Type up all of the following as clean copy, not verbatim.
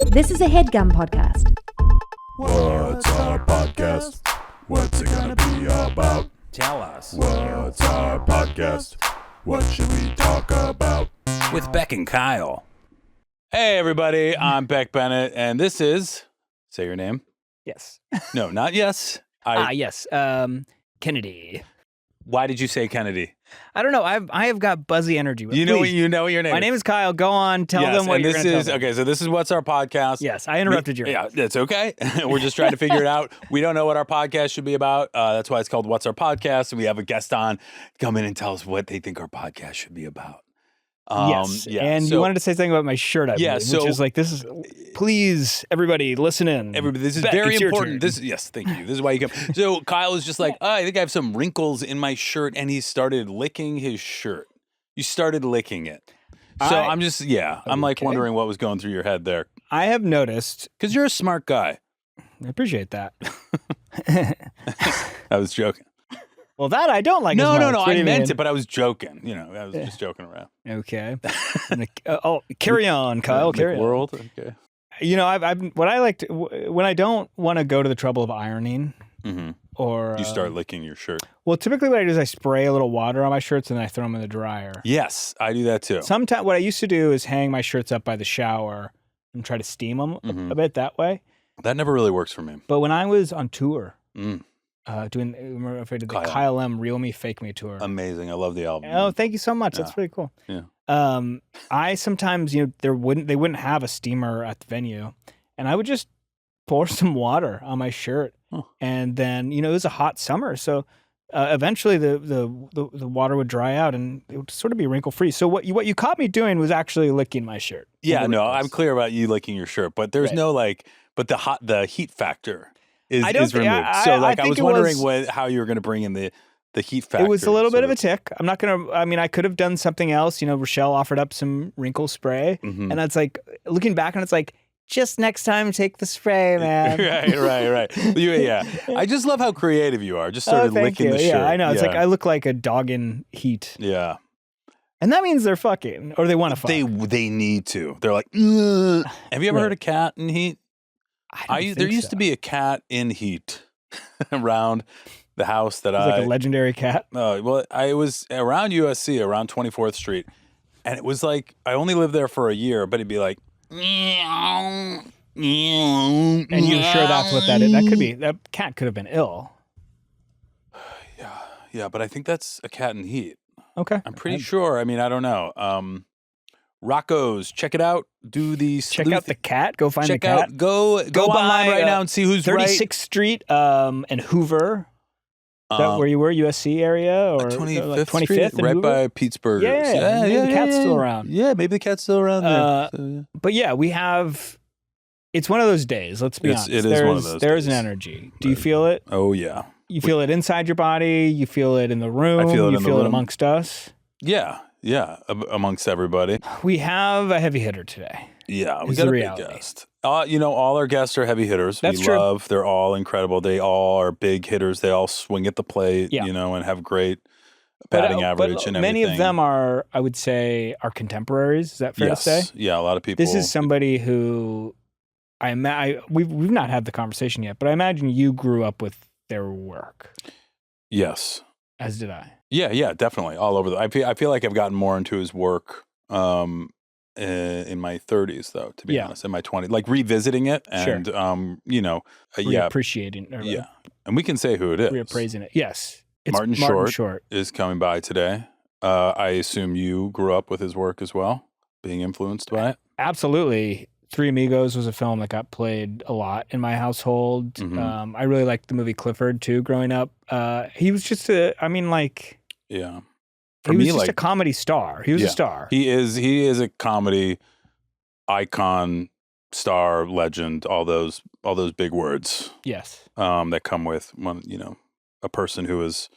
This is a Headgum podcast. What's our podcast? What's it gonna be about? Tell us. What's our podcast? What should we talk about? With Beck and Kyle. Hey, everybody. I'm Beck Bennett, and this is... Say your name. Yes. No, not yes. Yes. Kennedy. Why did you say Kennedy? I don't know. I have got buzzy energy. You know your name. My name is Kyle. Go on. Tell them what you're going to tell them. Okay, so this is What's Our Podcast. Yes, I interrupted you. Yeah, that's okay. We're just trying to figure it out. We don't know what our podcast should be about. That's why it's called What's Our Podcast. And we have a guest on come in and tell us what they think our podcast should be about. Yes. Yeah, and you wanted to say something about my shirt, I believe, which is like, this is, please, everybody, listen in. Everybody, this is Beck, very important. Yes, thank you. This is why you come. So Kyle is just like, I think I have some wrinkles in my shirt, and he started licking his shirt. You started licking it. So I'm just, I'm like wondering what was going through your head there. I have noticed. Because you're a smart guy. I appreciate that. I was joking. Well, that I don't like. No, as much. I meant it, but I was joking. I was just joking around. Okay. Carry on, Kyle. Carry on. World. Okay. What I like to, when I don't want to go to the trouble of ironing, or you start licking your shirt. Well, typically what I do is I spray a little water on my shirts and then I throw them in the dryer. Yes, I do that too. Sometimes what I used to do is hang my shirts up by the shower and try to steam them a bit that way. That never really works for me. But when I was on tour. Remember if I did the Kyle M Real Me Fake Me tour. Amazing. I love the album. Oh, thank you so much. Yeah. That's pretty cool. Yeah. I sometimes, they wouldn't have a steamer at the venue, and I would just pour some water on my shirt. And then, it was a hot summer, so eventually the water would dry out and it would sort of be wrinkle free. So what you caught me doing was actually licking my shirt. Yeah, no, I'm clear about you licking your shirt, but there's no but the heat factor is removed. I was wondering how you were going to bring in the heat factor. It was a little bit of a tick. I'm not going to, I could have done something else. Richelle offered up some wrinkle spray. And it's like, looking back and it's like, just next time, take the spray, man. Right. I just love how creative you are. Just started licking the shirt. Yeah, I know. It's like, I look like a dog in heat. Yeah. And that means they're fucking, or they want to fuck. They need to. They're like, ugh. Have you ever heard of cat in heat? There used to be a cat in heat around the house that like a legendary cat. I was around USC, around 24th Street, and it was like I only lived there for a year, but it'd be like, meow, meow, and you're sure that's what that is? That cat could have been ill. Yeah, but I think that's a cat in heat. Okay, I'm pretty sure. I don't know. Rocco's, check it out. Do the check out the cat. Go find the cat. Go online right now and see who's 36th Street and Hoover. Is that where you were, USC area or 25th Street, right Hoover? by Pete's Burgers. Yeah. The cat's still around. Yeah, maybe the cat's still around there. But yeah, we have. It's one of those days. Let's be honest. It is one of those. There's days. an energy. Do you feel it? Oh yeah. You feel it inside your body. You feel it in the room. I feel it. You feel it amongst us. Yeah, amongst everybody. We have a heavy hitter today. Yeah, we got a big guest. All our guests are heavy hitters. That's true. They're all incredible. They all are big hitters. They all swing at the plate, and have great batting average and everything. Many of them are, I would say, are contemporaries. Is that fair to say? Yeah, a lot of people. This is somebody who we've not had the conversation yet, but I imagine you grew up with their work. Yes. As did I. Yeah, definitely. All over. I feel like I've gotten more into his work in my 30s, though, to be honest, in my 20s, like revisiting it and, appreciating. And we can say who it is. Reappraising it. Yes. It's Martin Short is coming by today. I assume you grew up with his work as well, being influenced by it. Absolutely. Three Amigos was a film that got played a lot in my household. I really liked the movie Clifford too, growing up. He was just he was just a comedy star. He was a star. He is a comedy icon, star, legend, all those big words. Yes. That come with a person who is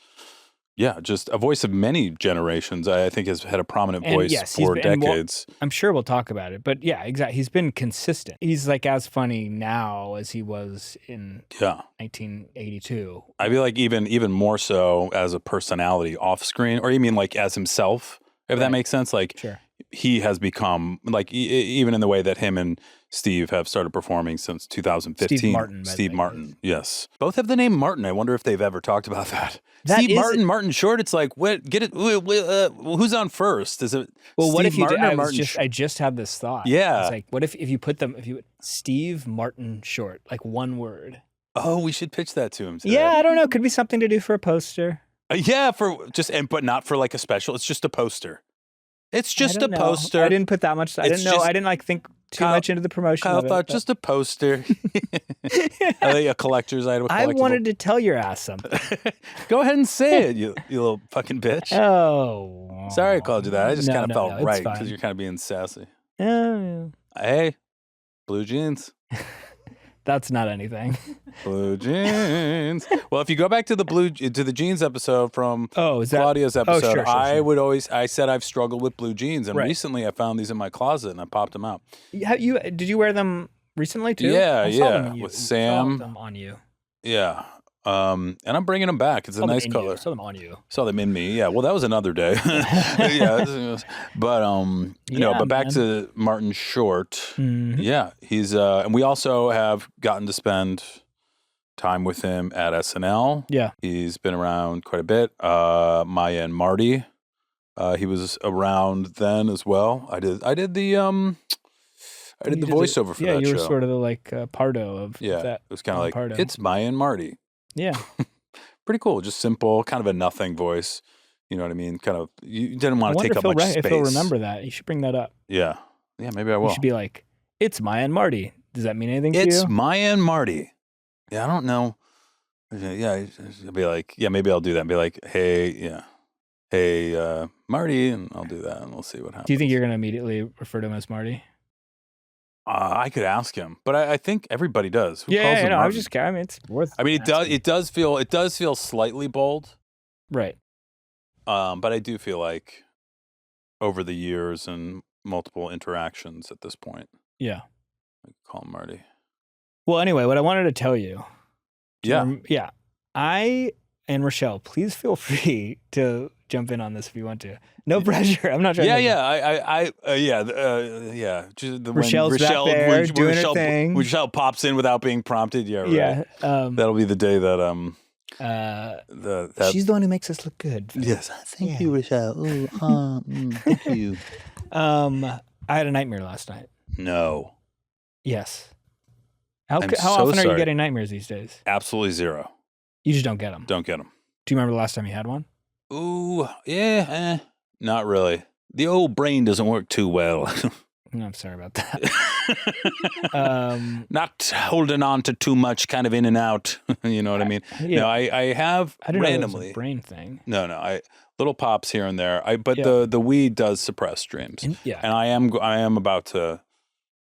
just a voice of many generations. I think has had a prominent voice for decades. I'm sure we'll talk about it, but yeah, exactly. He's been consistent. He's like as funny now as he was in 1982. I feel like even more so as a personality off screen, or you mean like as himself, if that makes sense. Like, sure. he has become like even in the way that him and Steve have started performing since 2015. Steve Martin. Steve Martin, yes. Both have the name Martin. I wonder if they've ever talked about that. That Steve is- Martin, Martin Short. It's like, what? Get it? Who's on first? Is it Well, what Steve if you Martin did, or Martin Short? I just had this thought. Yeah. It's like, what if you put them, Steve Martin Short, like one word. Oh, we should pitch that to him today. Yeah, I don't know. Could be something to do for a poster. Yeah, but not for like a special. It's just a poster. It's just I a don't know. poster. I didn't put that much. I It's didn't know. just- I didn't like think too Kyle- much into the promotion. Kyle of it, thought but- just a poster. I think a collector's item. I wanted to tell your ass something. Go ahead and say it, you little fucking bitch. Oh, Sorry I called you that. I just kind of felt it's right fine. because you're kind of being sassy. Yeah, Hey, blue jeans. that's not anything. Blue jeans. Well, if you go back to the jeans episode from Oh, is that? Claudia's episode, sure. I said I've struggled with blue jeans, and Right. recently I found these in my closet and I popped them out. Did you wear them recently too? Yeah, I saw yeah, them on you. with I saw Sam. them on you. Yeah. And I'm bringing them back. It's a Saw them nice in color. You. Saw them on you. Saw them in me. Yeah. Well, that was another day. Yeah. But Yeah, but back man. to Martin Short. Mhm. Yeah, he's and we also have gotten to spend time with him at SNL. Yeah. He's been around quite a bit. Maya and Marty. He was around then as well. I did the You did voiceover for yeah, that you were show. sort of the like Pardo of Yeah, that. it was kind of like Pardo. it's Maya and Marty. Yeah. Pretty cool, just simple, kind of a nothing voice. You know what I mean? Kind of, you didn't I want to wonder take up much space. if he'll remember that. You should bring that up. Yeah, maybe I You will. should be like, it's Maya and Marty. Does that mean anything to It's you? Maya and Marty. Yeah, I don't know. Yeah, I'll be like, yeah, maybe I'll do that. Be like, hey, Marty, and I'll do that, and we'll see what happens. Do you think you're going to immediately refer to him as Marty? I could ask him, but I think everybody does. Who calls Yeah, him no, I was Martin? just, I mean, it's worth. I mean, asking. it does feel slightly bold. Right. But I do feel like over the years and multiple interactions at this point, Yeah. I could call him Marty. Well, anyway, what I wanted to tell you. Yeah. Yeah. I and Richelle, please feel free to jump in on this if you want to. No pressure. I'm not trying to. Yeah. Just when Rochelle's back there doing her Richelle, thing. Richelle pops in without being prompted. Yeah, right. Yeah. That'll be the day that that She's the one who makes us look good. yes. Thank you, Richelle. Thank you. I had a nightmare last night. No, Yes. How I'm how so often are you sorry. getting nightmares these days? absolutely zero. You just don't get them. Don't get them. Do you remember the last time you had one? Ooh, yeah, not really. The old brain doesn't work too well. No, I'm sorry about that. Not holding on to too much, kind of in and out. You know what I mean? Yeah. No, I have I didn't know it was randomly. a brain thing. No, I little pops here and there. But Yeah. the weed does suppress dreams, Yeah. and I am about to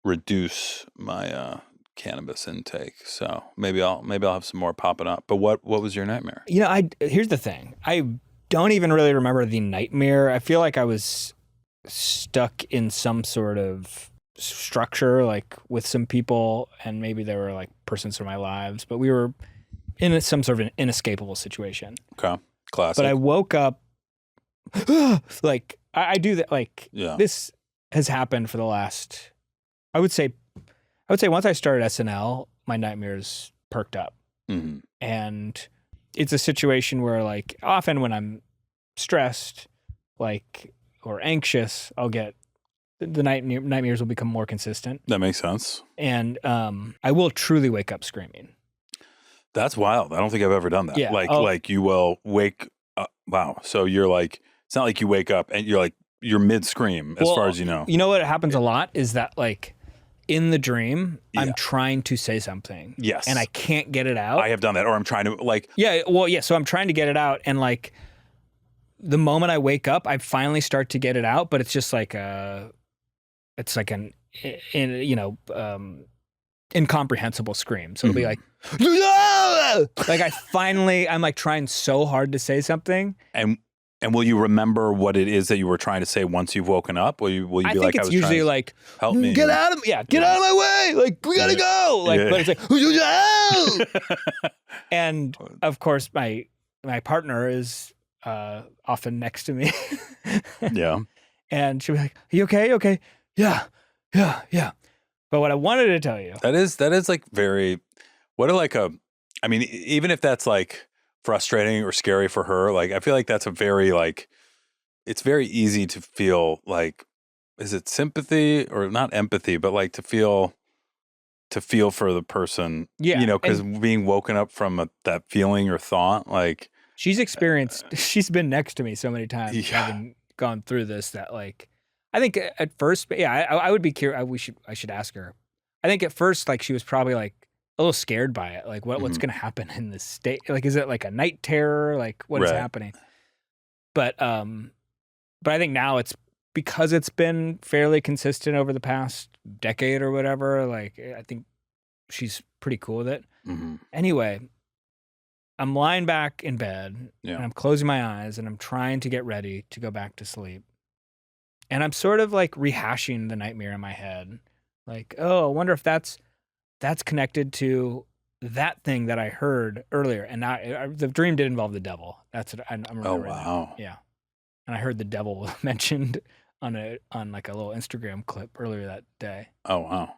reduce my cannabis intake. So maybe I'll have some more popping up. But what was your nightmare? You know, here's the thing. I don't even really remember the nightmare. I feel like I was stuck in some sort of structure, like with some people, and maybe they were like persons from my lives, but we were in some sort of an inescapable situation. Okay, classic. But I woke up like I do that. Like Yeah. this has happened for the last. I would say once I started SNL, my nightmares perked up. Mhm. And it's a situation where, like, often when I'm stressed, like, or anxious, I'll get the nightmares will become more consistent, That makes sense. and I will truly wake up screaming. That's wild. I don't think I've ever done that. Yeah, Like you will wake up. Wow. So you're like, it's not like you wake up and you're like, you're mid scream as Well, far as you know. You know what happens a lot is that, like, in the dream, Yeah. I'm trying to say something, Yes. and I can't get it out. I have done that, or I'm trying to like, Yeah, well, yeah. So I'm trying to get it out, and like the moment I wake up, I finally start to get it out, but it's just like it's like an incomprehensible scream. So it'll be like, like I'm like trying so hard to say something. and will you remember what it is that you were trying to say once you've woken up? Will you be I like, think I it's was usually trying to like, help me? get out of out of my way, like we gotta go, like. Yeah. But it's like, and of course my partner is often next to me. Yeah. And she'll be like, "Are you okay? Okay. Yeah. But what I wanted to tell you. That is like very, I mean, even if that's like frustrating or scary for her, like, I feel like that's a very, like, it's very easy to feel like, is it sympathy or not empathy, but like to feel for the person, Yeah, because being woken up from that feeling or thought, like, she's she's been next to me so many times having gone through this that, like, I think at first, I would be curious. I should ask her. I think at first, like, she was probably like a little scared by it. Like, what's going to happen in this state? Like, is it like a night terror? Like, what is happening? But I think now it's because it's been fairly consistent over the past decade or whatever. Like, I think she's pretty cool with it. Mm-hmm. Anyway, I'm lying back in bed and I'm closing my eyes and I'm trying to get ready to go back to sleep. And I'm sort of like rehashing the nightmare in my head. Like, oh, I wonder if that's connected to that thing that I heard earlier. And the dream did involve the devil. That's what I'm remembering. Oh, wow. That. Yeah. And I heard the devil mentioned on like a little Instagram clip earlier that day. Oh, wow.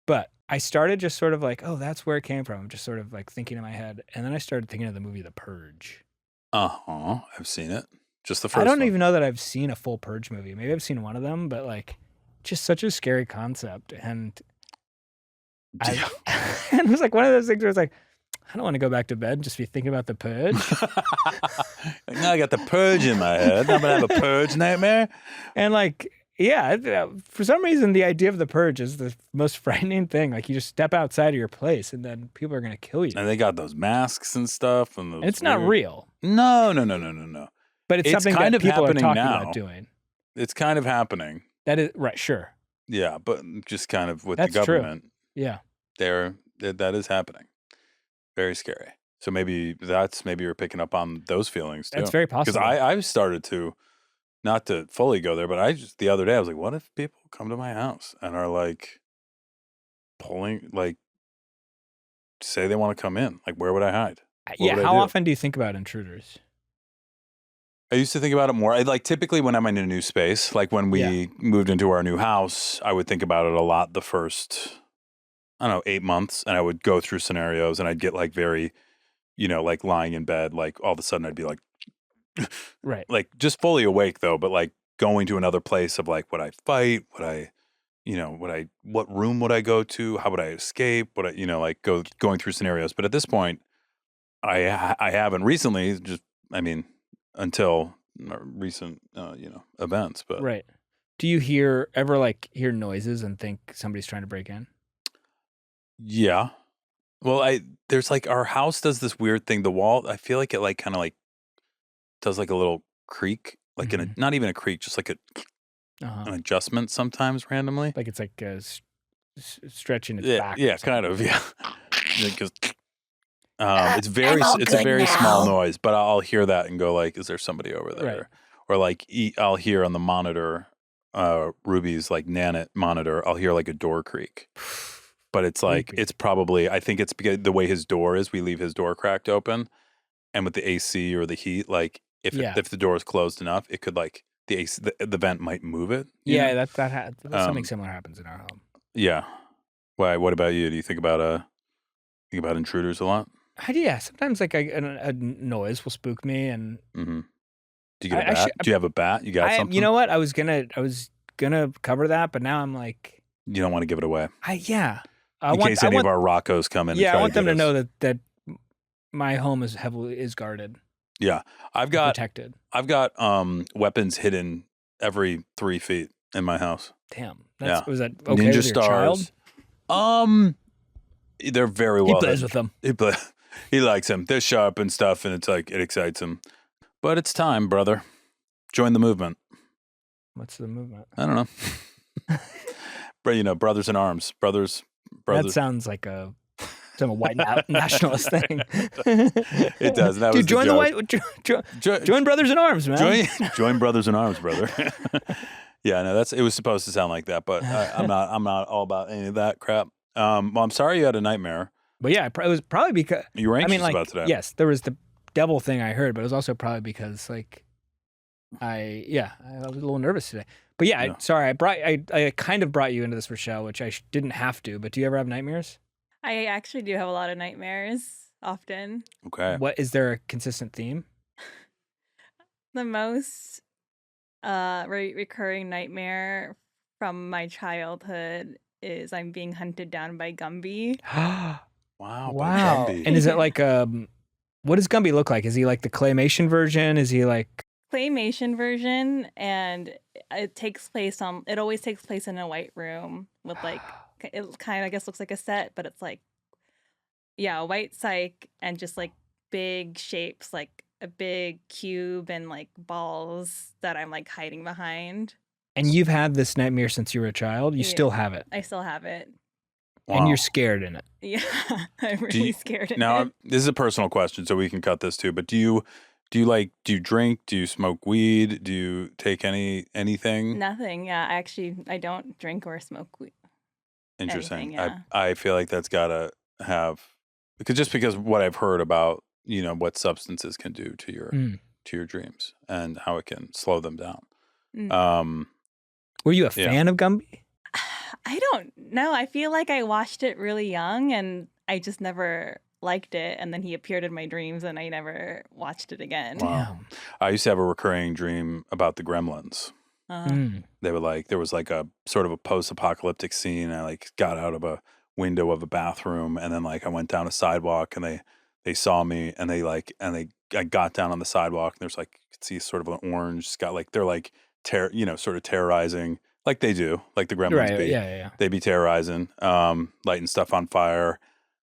But I started just sort of like, oh, that's where it came from. Just sort of like thinking in my head. And then I started thinking of the movie The Purge. Uh-huh. I've seen it. Just the first one. I don't even know that I've seen a full Purge movie. Maybe I've seen one of them, but like, just such a scary concept. And it was like one of those things where it's like, I don't want to go back to bed and just be thinking about the Purge. Now I got the Purge in my head. I'm going to have a Purge nightmare. And like, yeah, for some reason, the idea of the Purge is the most frightening thing. Like, you just step outside of your place and then people are going to kill you. And they got those masks and stuff. And it's not real. No. But it's something kind that people are talking now. about doing. It's kind of happening. That is right, sure. Yeah, but just kind of with That's the government. True. Yeah. That is happening. Very scary. So maybe you're picking up on those feelings too. That's very possible. Because I've started to, not to fully go there, but the other day I was like, what if people come to my house and are like pulling, like, say they want to come in? Like, where would I hide? How often do you think about intruders? I used to think about it more. Typically when I'm in a new space, like when we moved into our new house, I would think about it a lot the first, 8 months, and I would go through scenarios and I'd get like very, like lying in bed, like all of a sudden I'd be like, right. Like just fully awake though, but like going to another place of like, would I fight? What room would I go to? How would I escape? Would I, like going through scenarios. But at this point, I haven't recently, until recent, events. But right. Do you ever hear noises and think somebody's trying to break in? Yeah. Well, there's like, our house does this weird thing. The wall, I feel like it like kind of like does like a little creak, like not even a creak, just like an adjustment sometimes randomly. Like it's like stretching its back. Yeah, kind of. Yeah. It's a very small noise, but I'll hear that and go like, is there somebody over there? Right. Or like I'll hear on the monitor, Ruby's like Nanit monitor, I'll hear like a door creak. But it's like, it's probably, I think it's because the way his door is, we leave his door cracked open, and with the AC or the heat, like if the door is closed enough, it could like the AC, the vent might move it. Yeah, that's something similar happens in our home. Yeah. Why? What about you? Do you think about intruders a lot? Yeah, sometimes like a noise will spook me, and do you get a bat? Do you have a bat? You got something? You know what? I was gonna cover that, but now I'm like, you don't want to give it away. In case any of our Roccos come in. Yeah, I want them to know that my home is guarded. Yeah, protected. I've got weapons hidden every 3 feet in my house. Damn. Was that okay Ninja with stars. Your child? They're very well. He plays with them. He likes them. They're sharp and stuff, and it's like it excites him. But it's time, brother. Join the movement. What's the movement? I don't know. But brothers in arms, brothers. That sounds like some white nationalist thing. It does. That Dude, join Brothers in Arms, man. Join Brothers in Arms, brother. Yeah, no, it was supposed to sound like that, but I'm not all about any of that crap. Well, I'm sorry you had a nightmare. But yeah, it was probably because you were anxious about today. Yes, there was the devil thing I heard, but it was also probably because like I was a little nervous today. But yeah. Sorry, I kind of brought you into this, Richelle, which I didn't have to. But do you ever have nightmares? I actually do have a lot of nightmares often. Okay. What is there a consistent theme? The most recurring nightmare from my childhood is I'm being hunted down by Gumby. Wow. Wow. Gumby. And is it like what does Gumby look like? Is he like the claymation version? Is he like Claymation version, and it always takes place in a white room with like it kind of I guess looks like a set, but it's like a white cyc and just like big shapes like a big cube and like balls that I'm like hiding behind. And you've had this nightmare since you were a child? You still have it? I still have it. Wow. And you're scared in it? Yeah, I'm really scared in now, it. this is a personal question, so we can cut this too, but do you drink? Do you smoke weed? Do you take anything? Nothing. Yeah, I don't drink or smoke weed. Interesting. Anything, yeah. I feel like that's got to have, because what I've heard about, what substances can do to your dreams and how it can slow them down. Were you a fan of Gumby? I don't know. I feel like I watched it really young and I just never liked it. And then he appeared in my dreams and I never watched it again. Wow. I used to have a recurring dream about the Gremlins. They were there was like a sort of a post-apocalyptic scene. I like got out of a window of a bathroom and then like I went down a sidewalk and they saw me and I got down on the sidewalk and there's like you could see sort of an orange got like they're like sort of terrorizing like they do, like the Gremlins be. Yeah. They be terrorizing, lighting stuff on fire.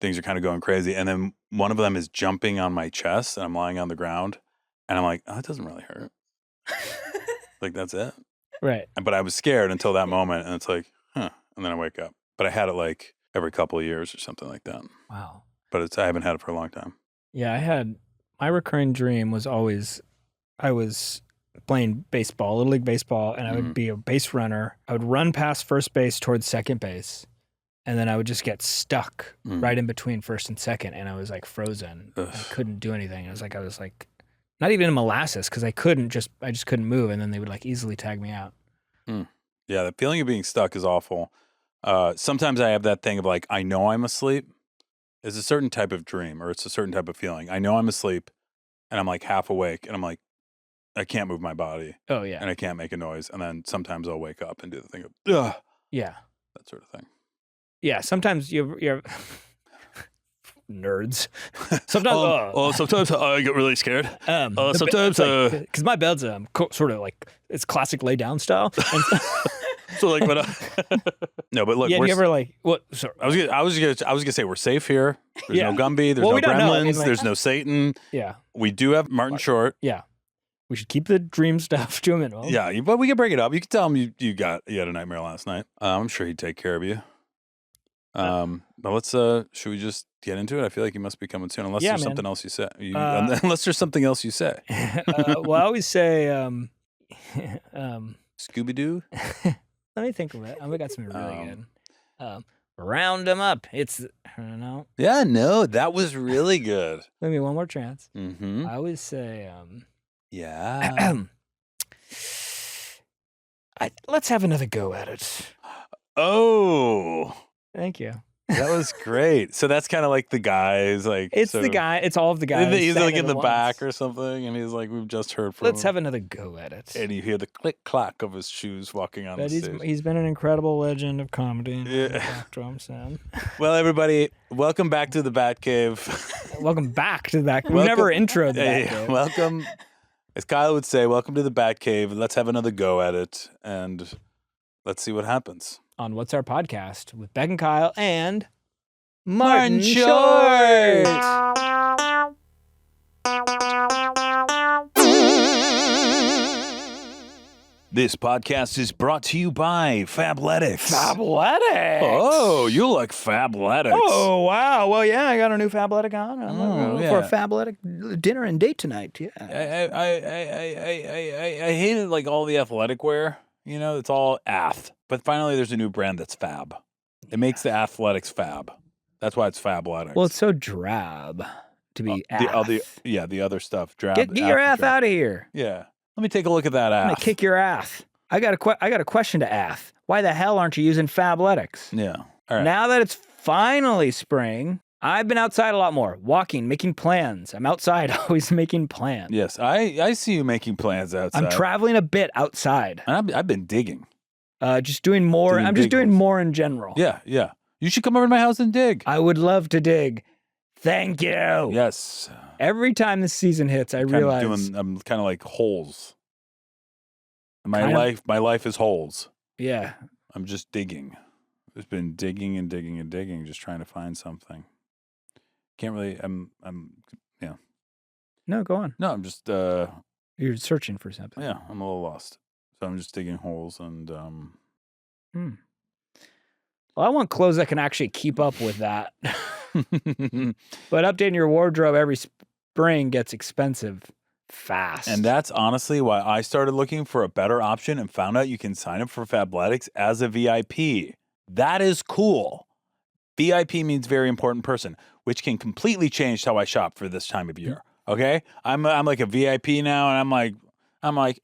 Things are kind of going crazy. And then one of them is jumping on my chest and I'm lying on the ground and I'm like, oh, it doesn't really hurt. Like, that's it. Right. But I was scared until that moment and it's like, huh. And then I wake up. But I had it like every couple of years or something like that. Wow. But I haven't had it for a long time. Yeah, my recurring dream was always, I was playing baseball, Little League baseball, and I would be a base runner. I would run past first base towards second base, and then I would just get stuck right in between first and second, and I was like frozen. I couldn't do anything. I was like not even in molasses because I just couldn't move, and then they would like easily tag me out. Yeah, the feeling of being stuck is awful. Sometimes I have that thing of like, I know I'm asleep. It's a certain type of dream or it's a certain type of feeling. I know I'm asleep and I'm like half awake and I'm like, I can't move my body. Oh, yeah. And I can't make a noise. And then sometimes I'll wake up and do the thing of, ugh. Yeah. That sort of thing. Yeah. Sometimes you're nerds. Sometimes, sometimes I get really scared. Sometimes, because my bed's sort of like it's classic lay down style. And So like, but no, but look, yeah, do you ever like what? Sorry, I was gonna say we're safe here. There's Yeah. no Gumby. There's Well, no we don't know. I mean, Gremlins. like- There's no Satan. yeah, We do have Martin Short. yeah. We should keep the dream stuff to a minimum. Yeah, but we can break it up. You can tell him you had a nightmare last night. I'm sure he'd take care of you. But let's should we just get into it? I feel like he must be coming soon, unless Yeah, there's man. something else you say. Unless there's something else you say. Well, I always say, Scooby Doo. let me think of it. I got something really good. Round them up. It's I don't know. Yeah, no, that was really good. Give me one more chance. Mm-hmm. I always say, Yeah. let's have another go at it. Oh, Thank you. that was great. So that's kind of like the guys, like It's sort the of- guy. It's all of the guys. He's like saying in it the at back or once. something, and he's like, "We've just heard from." Let's him. have another go at it. And you hear the click clack of his shoes walking on But the stage. he's been an incredible legend of comedy. And Yeah. back drum sound. Well, everybody, welcome back to the Batcave. Welcome back to the back. We Welcome- never introed the Hey, Batcave. welcome, as Kyle would say, welcome to the Batcave. Let's have another go at it, and let's see what happens. On What's Our Podcast with Beck and Kyle and Martin Short. This podcast is brought to you by Fabletics. Fabletics. Oh, you like Fabletics. Oh, wow. Well, yeah, I got a new Fabletic on. I'm Oh, for a yeah. Fabletic dinner and date tonight. Yeah. I hated like all the athletic wear. You know, it's all ath. But finally, there's a new brand that's fab. It makes the athletics fab. That's why it's Fabletics. Well, it's so drab to be the other stuff. Drab. Get your ass drab. out of here. Yeah. Let me take a look at that I'm gonna ass. kick your ass. I got a question to ask. Why the hell aren't you using Fabletics? Yeah. All right. Now that it's finally spring, I've been outside a lot more, walking, making plans. I'm outside, always making plans. Yes, I see you making plans outside. I'm traveling a bit outside. And I've been digging. Just doing more. Doing I'm just doing diggles. more in general. Yeah, yeah. You should come over to my house and dig. I would love to dig. Thank you. Yes. Every time this season hits, I realize I'm kind of like holes. My Kind of- life is holes. yeah. I'm just digging. I've been digging and digging and digging, just trying to find something. Can't really. Yeah. No, go on. No, I'm just. You're searching for something. Yeah, I'm a little lost. So I'm just digging holes and. Well, I want clothes that can actually keep up with that. But updating your wardrobe every spring gets expensive fast. And that's honestly why I started looking for a better option and found out you can sign up for Fabletics as a VIP. That is cool. VIP means very important person, which can completely change how I shop for this time of year. Okay? I'm like a VIP now, and I'm like,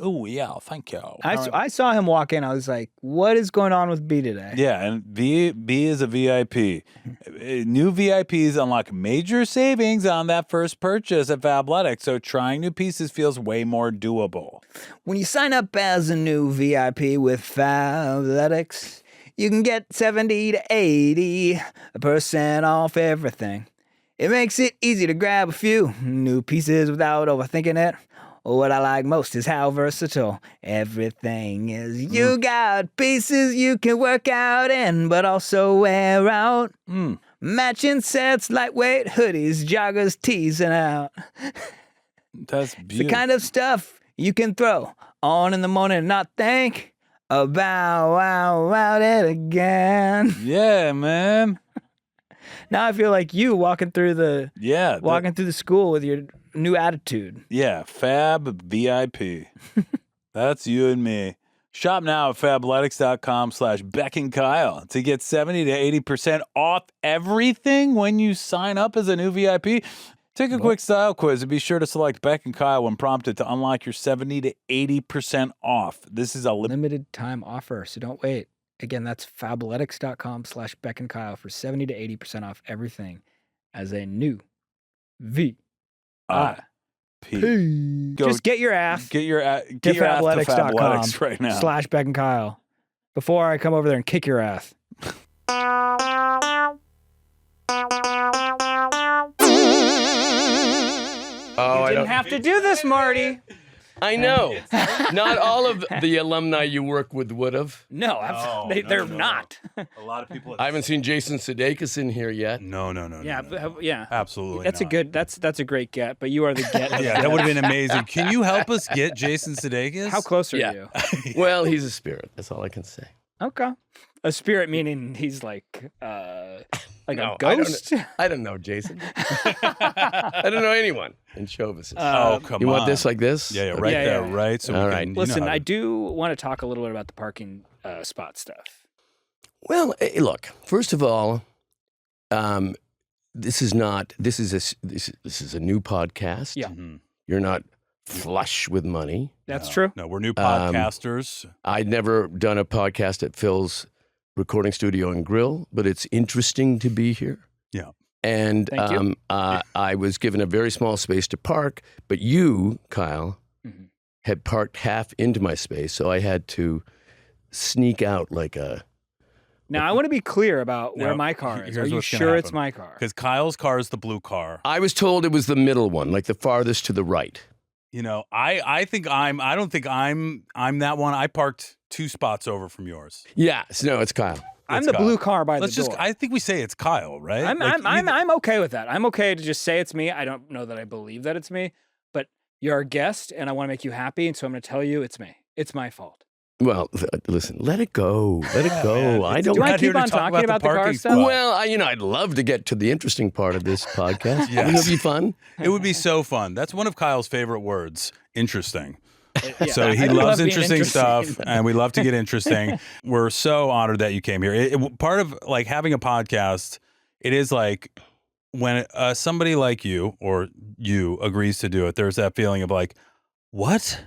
oh yeah, thank you. I saw him walk in. I was like, what is going on with B today? Yeah, and B is a VIP. New VIPs unlock major savings on that first purchase at Fabletics, so trying new pieces feels way more doable. When you sign up as a new VIP with Fabletics, you can get 70 to 80% off everything. It makes it easy to grab a few new pieces without overthinking it. What I like most is how versatile everything is. You got pieces you can work out in, but also wear out. Matching sets, lightweight hoodies, joggers, tees, and out. That's It's beautiful. the kind of stuff you can throw on in the morning and not think about it again. Yeah, man. Now I feel like you walking through the school with your new attitude. Yeah, Fab VIP. That's you and me. Shop now at fabletics.com/BeckandKyle to get 70 to 80% off everything when you sign up as a new VIP. Take a quick style quiz and be sure to select Beck and Kyle when prompted to unlock your 70 to 80% off. This is a limited time offer, so don't wait. Again, that's fabletics.com/BeckandKyle for 70 to 80% off everything as a new VIP. Just get your ass Get your ass to fabletics.com Fabletics right now. /BeckandKyle before I come over there and kick your ass. Oh, You didn't have to do this, Marty. I know. Not all of the alumni you work with would have. No, they're not. A lot of people. I haven't seen Jason Sudeikis in here yet. No. Yeah. Absolutely. That's that's a great get, but you are the get. Yeah, that would have been amazing. Can you help us get Jason Sudeikis? How close are Yeah. you? Well, he's a spirit. That's all I can say. Okay. A spirit meaning he's like No, a ghost? I don't know, Jason. I don't know anyone in show business. Oh, come on. You want this like this? Yeah, Okay. right Yeah, there, yeah. right? So All we right. can, you know Listen, how to- I do want to talk a little bit about the parking spot stuff. Well, look. First of all, this is a new podcast. Yeah. Mhm. You're not flush with money. That's true. No, we're new podcasters. I'd never done a podcast at Phil's recording studio and grill, but it's interesting to be here. Yeah. And Thank you. I was given a very small space to park, but you, Kyle, Mhm. had parked half into my space, so I had to sneak out like a... Now, I want to be clear about where Now, my car is. Are here's you what's gonna sure it's happen. my car? Because Kyle's car is the blue car. I was told it was the middle one, like the farthest to the right. You know, I don't think I'm that one. I parked 2 spots over from yours. Yeah, no, it's Kyle. I'm It's the Kyle. blue car by Let's the just door. I think we say it's Kyle, right? I'm okay with that. I'm okay to just say it's me. I don't know that I believe that it's me, but you're a guest and I want to make you happy, and so I'm going to tell you it's me. It's my fault. Well, listen, let it go. Let it go. man, I it's- don't... Do I not here keep to on talk talking about the about the car parking stuff? spot. Well, I'd love to get to the interesting part of this podcast. Yes. Wouldn't it be fun? It would be so fun. That's one of Kyle's favorite words. Interesting. Yeah, So he I do loves love being interesting stuff, and we love to get interesting. We're so honored that you came here. Part of like having a podcast, it is like when somebody like you or you agrees to do it. There's that feeling of like, what?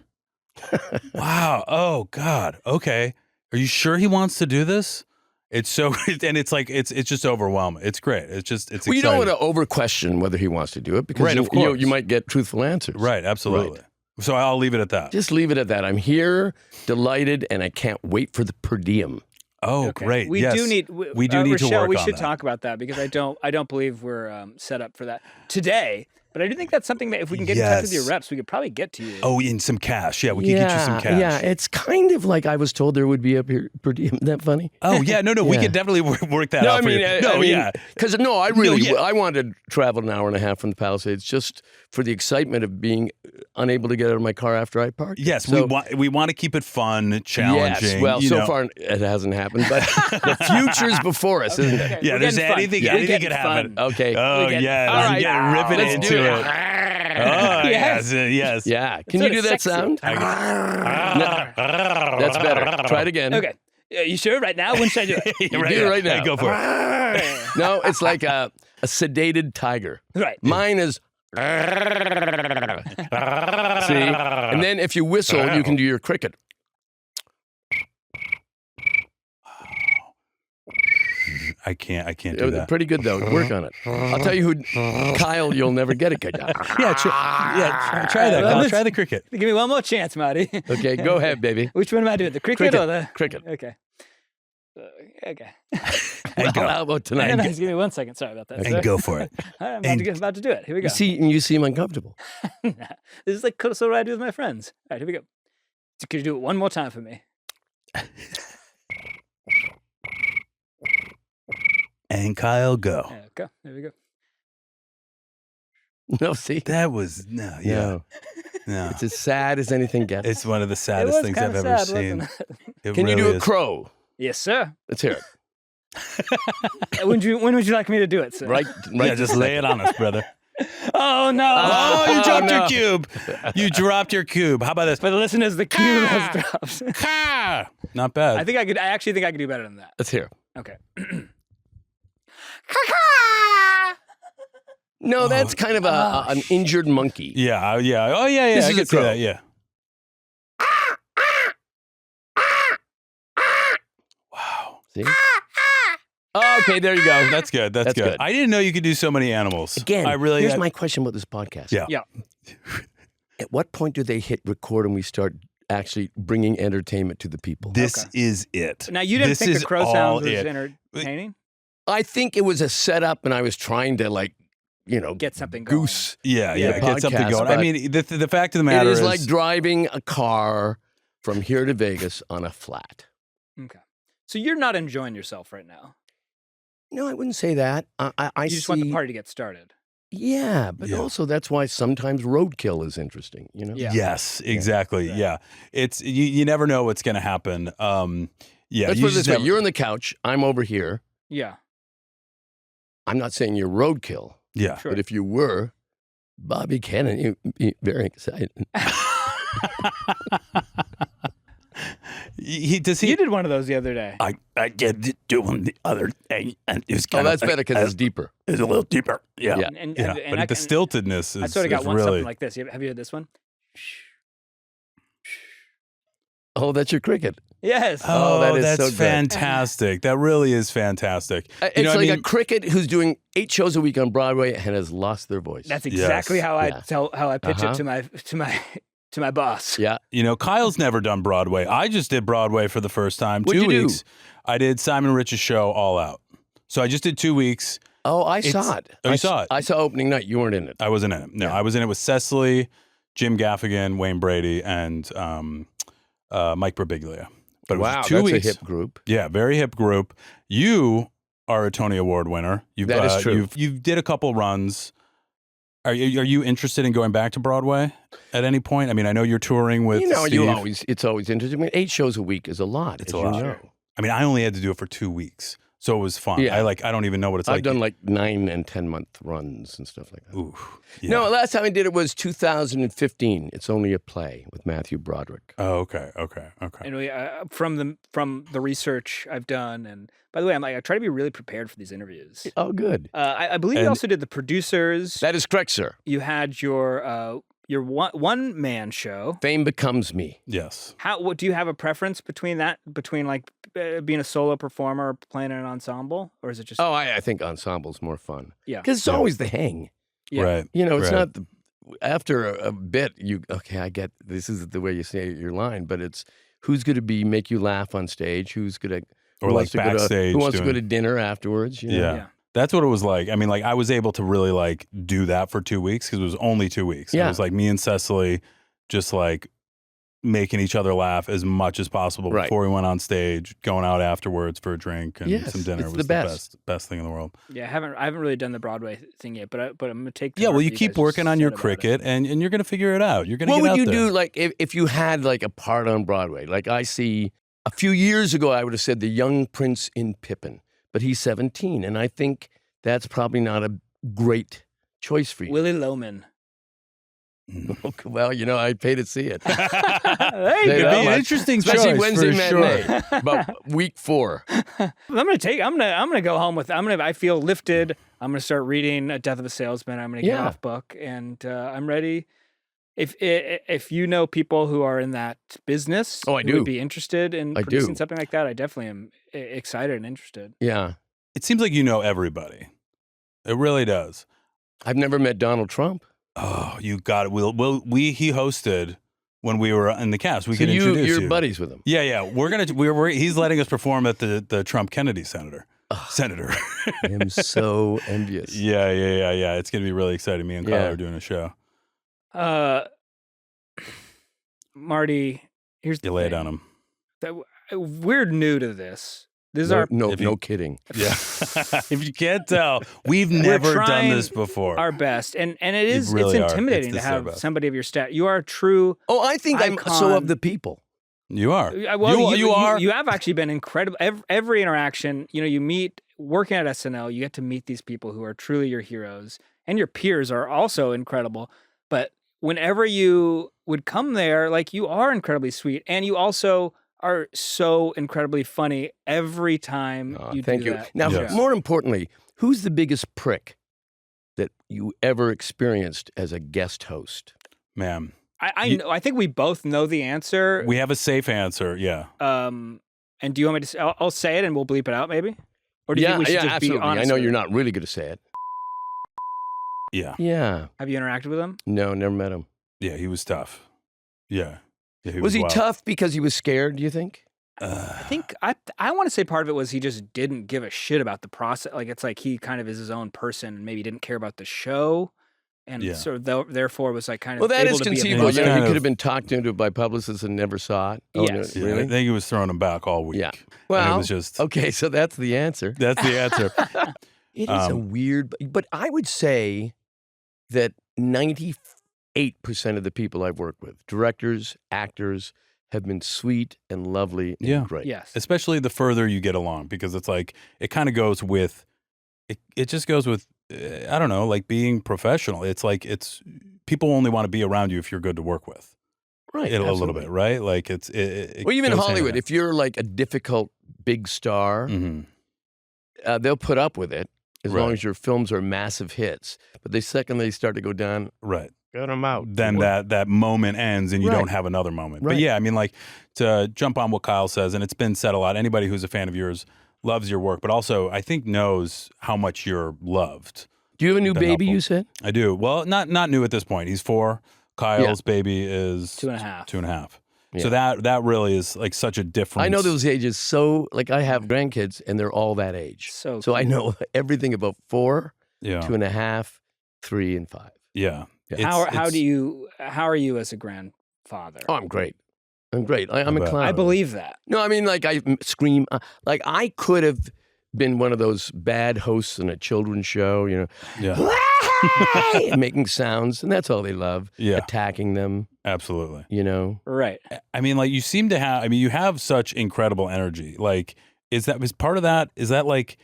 Wow. Oh God. Okay. Are you sure he wants to do this? It's so, and it's like it's just overwhelming. It's great. It's Well, you don't want to over question whether he wants to do it because Right, of you know, course. you might get truthful answers. Right. Absolutely. So I'll leave it at that. Just leave it at that. I'm here, delighted, and I can't wait for the per diem. Oh, Okay. great. We Yes. do need. We do need to Richelle, work we on should that. talk about that because I don't believe we're set up for that today. But I do think that's something that if we can get in touch with your Yes. reps, we could probably get to you. Oh, in some cash. Yeah, we could get you some cash. Yeah, it's kind of like I was told there would be a per diem. Isn't that funny? Oh, yeah. No, we Yeah. could definitely work that No, out I for mean, you. yeah. Because I really, yeah. I wanted to travel an hour and a half from the Palisades just for the excitement of being unable to get out of my car after I parked. Yes, So- we want to keep it fun, challenging. Yes, well, you so know. far it hasn't happened, but the future's before us, isn't it? Yeah, We're there's getting fun. anything, We're anything getting could happen. fun. Okay. Oh, get- yeah. all right, Yeah, ripping let's into do it. it. Oh, yes. Yes. Yeah. Can sort you of do that sexy. sound? That's better. Try it again. Okay. You sure? Right now? When should I do it? You do it right now. Go for it. No, it's like a sedated tiger. Right. Mine is. See? And then if you whistle, you can do your cricket. I can't do that. Pretty good, though. Work on it. I'll tell you who. Kyle, you'll never get it. Yeah, try that. Kyle. Try the cricket. Give me one more chance, Marty. Okay, go ahead, baby. Which one am I doing? The cricket, or the Cricket. Okay. Okay. Well, how about tonight? No, just give me 1 second. Sorry about that. sir. And go for it. All right, I'm about to do it. Here we go. You seem uncomfortable. This is like so what I do with my friends. All right, here we go. So could you do it one more time for me? And Kyle, go. Yeah, go. There we go. No, see? That was, no, yeah. No. It's as sad as anything gets. It's one of the It saddest was things kinda I've ever sad, seen. wasn't it? It Can you really do a is. crow? Yes, sir. Let's hear it. When would you like me to do it, sir? Right. Yeah, just lay it on us, brother. Oh no! Oh, you dropped no. your cube. You dropped your cube. How about this? For the listeners, the cue has dropped. Ah! Not bad. I actually think I could do better than that. Let's hear it. Okay. No, that's kind of an injured monkey. Yeah, yeah. Oh, yeah. This I is can a see crow. that. Yeah. Wow. See? Okay, there you go. That's good. That's That's good. good. I didn't know you could do so many animals. Again, I really. here's my question about this podcast. Yeah. Yeah. At what point do they hit record and we start actually bringing entertainment to the people? This Okay. is it. Now you didn't This think is the crow all sound was it. entertaining? I think it was a setup, and I was trying to Get something going. goose. Yeah. Yeah, Get something podcast, going. I but mean, the fact of the It matter is like driving a car from here to Vegas on a flat. Okay. So you're not enjoying yourself right now. No, I wouldn't say that. I You just want the party to get started. Yeah, but Yeah. also that's why sometimes roadkill is interesting. You know. Yeah. Yes, exactly. Right. Yeah. It's you never know what's going to happen. Yeah. Let's you put it just this way: never- you're on the couch. I'm over here. Yeah. I'm not saying you're roadkill, Yeah. Sure. but if you were, Bobby Cannon, you'd be very excited. Does he? You did one of those the other day. I did do one the other day, and it was Oh, kind that's better because it's deeper. it's a little deeper. Yeah. Yeah. And, Yeah. and But the stiltedness is. I sort of got is one really. something like this. Have you heard this one? Oh, that's your cricket. Yes. Oh, that is that's so good. fantastic. That really is fantastic. It's You know what like I a mean? cricket who's doing 8 shows a week on Broadway and has lost their voice. That's exactly Yes. how I Yeah. how I pitch Uh-huh. it to my boss. Yeah. You know, Kyle's never done Broadway. I just did Broadway for the first time. What'd 2 you do? weeks. I did Simon Rich's show all out. So I just did 2 weeks. Oh, I saw it. Oh, you I saw it? I saw opening night. You weren't in it. I wasn't in it. No, I was in it with Cecily, Jim Gaffigan, Wayne Brady, and Mike Birbiglia. But it Wow, was 2 that's weeks. a hip group. Yeah, very hip group. You are a Tony Award winner. That is true. You did a couple runs. Are you interested in going back to Broadway at any point? I mean, I know you're touring with Steve. it's always interesting. I mean, 8 shows a week is a lot. It's as a you lot. know. I mean, I only had to do it for 2 weeks, so it was fun. Yeah. I don't even know what it's I've like. done like 9 and 10 month runs and stuff like that. Ooh, yeah. No, last time I did it was 2015. It's only a play with Matthew Broderick. Oh, okay. And we from the research I've done, and by the way, I try to be really prepared for these interviews. Oh, good. I believe you And- also did the producers. That is correct, sir. You had your your one man show. Fame becomes me. Yes. What do you have a preference between like being a solo performer or playing in an ensemble, or is it just? Oh, I think ensemble's more fun. Yeah. Because it's always the hang. Yeah. Right. You know, it's Right. not after a bit. I get this is the way you say your line, but it's who's going to make you laugh on stage, who's going to Or like backstage. who wants to go doing- to dinner afterwards. You know? Yeah. That's what it was like. I mean, like I was able to really like do that for 2 weeks because it was only 2 weeks. Yeah. It was like me and Cecily just like making each other laugh as much as possible Right. before we went on stage, going out afterwards for a drink and Yes, some dinner. it's It the was best. best thing in the world. Yeah, I haven't really done the Broadway thing yet, but I'm gonna take. to Yeah, heart well, what you keep guys working on your said about it. cricket and you're going to figure it out. You're going to What get would out you there. do, like, if you had, like, a part on Broadway? Like, I see, a few years ago, I would have said the young prince in Pippin, but he's 17, and I think that's probably not a great choice for you. Willie Loman. Well, you know, I'd pay to see it. There you It'd go. It'd be an much. interesting Especially choice Wednesday for matinee, sure. about week 4. I'm gonna go home with. I feel lifted. I'm gonna start reading A Death of a Salesman. I'm gonna get Yeah. off book, and I'm ready. If you know people who are in that business, Oh, I who do. would be interested in I producing do. something like that, I definitely am excited and interested. Yeah. It seems like you know everybody. It really does. I've never met Donald Trump. Oh, you got it. He hosted when we were in the cast. We So can introduce you're you. buddies with him. Yeah. He's letting us perform at the Trump Kennedy Senator. I'm so envious. Yeah. It's gonna be really exciting. Me and Kyle Yeah. are doing a show. Marty, here's the You lay it thing. on him. We're new to this. This is our No kidding. Yeah. If you can't tell, we've never done trying this before. our best, and it is really are. it's intimidating It's to just our have best. somebody of your stat. You are a true. Oh, I think I'm so Icon. of the people. You are. Well, you are. You have actually been incredible. Every interaction, you meet working at SNL, you get to meet these people who are truly your heroes, and your peers are also incredible. But whenever you would come there, like you are incredibly sweet, and you also are so incredibly funny every time you Thank do you. that. Now, Yes. more importantly, who's the biggest prick that you ever experienced as a guest host? Ma'am. I know. I think we both know the answer. We have a safe answer. Yeah. And do you want me to? I'll say it, and we'll bleep it out, maybe. Or do you think we should just absolutely. be honest? I know with you're it? not really going to say it. Yeah. Yeah. Have you interacted with him? No, never met him. Yeah. He was tough. Yeah. Was he wild. tough because he was scared, do you think? I think I want to say part of it was he just didn't give a shit about the process. Like it's like he kind of is his own person and maybe didn't care about the show, and Yeah. sort of therefore was like kind of Well, that able is to be conceivable. It's You know, kind he of- could have been talked into by publicists and never saw it. Oh, no, Yes. Yeah, really? I think he was throwing him back all week. Yeah. And Well, it was just, okay, so that's the answer. that's the answer. It is a weird, but I would say that 98% of the people I've worked with, directors, actors, have been sweet and lovely and Yeah. great. Yes. Especially the further you get along, because it's like, it kind of goes with, it just goes with, I don't know, like being professional. It's like, people only want to be around you if you're good to work with. Right. A little absolutely. bit, right? Like it Well, even goes hand in Hollywood, hand. if you're like a difficult big star, Mhm. They'll put up with it as long Right. as your films are massive hits. But the second they start to go down, Right. get them out. Then that moment ends and you Right. don't have another moment. But Right. yeah, I mean, like to jump on what Kyle says, and it's been said a lot, anybody who's a fan of yours loves your work, but also I think knows how much you're loved. Do you have a new Been baby, helpful. you said? I do. Well, not new at this point. He's 4. Kyle's baby is 2.5. 2.5. Yeah. So that really is like such a difference. I know those ages so, like I have grandkids and they're all that age. So I cute. know everything about 4, Yeah. 2.5, 3, and 5. Yeah. Yeah. How are you as a grandfather? Oh, I'm great. I'm great. I'm a bet. clown. I believe that. No, I mean, like I scream. Like I could have been one of those bad hosts in a children's show, you know, Yeah. making sounds, and that's all they love. Yeah. Attacking them, Absolutely. you know. Right. I mean, like you seem to have. I mean, you have such incredible energy. Like, is part of that? Is that like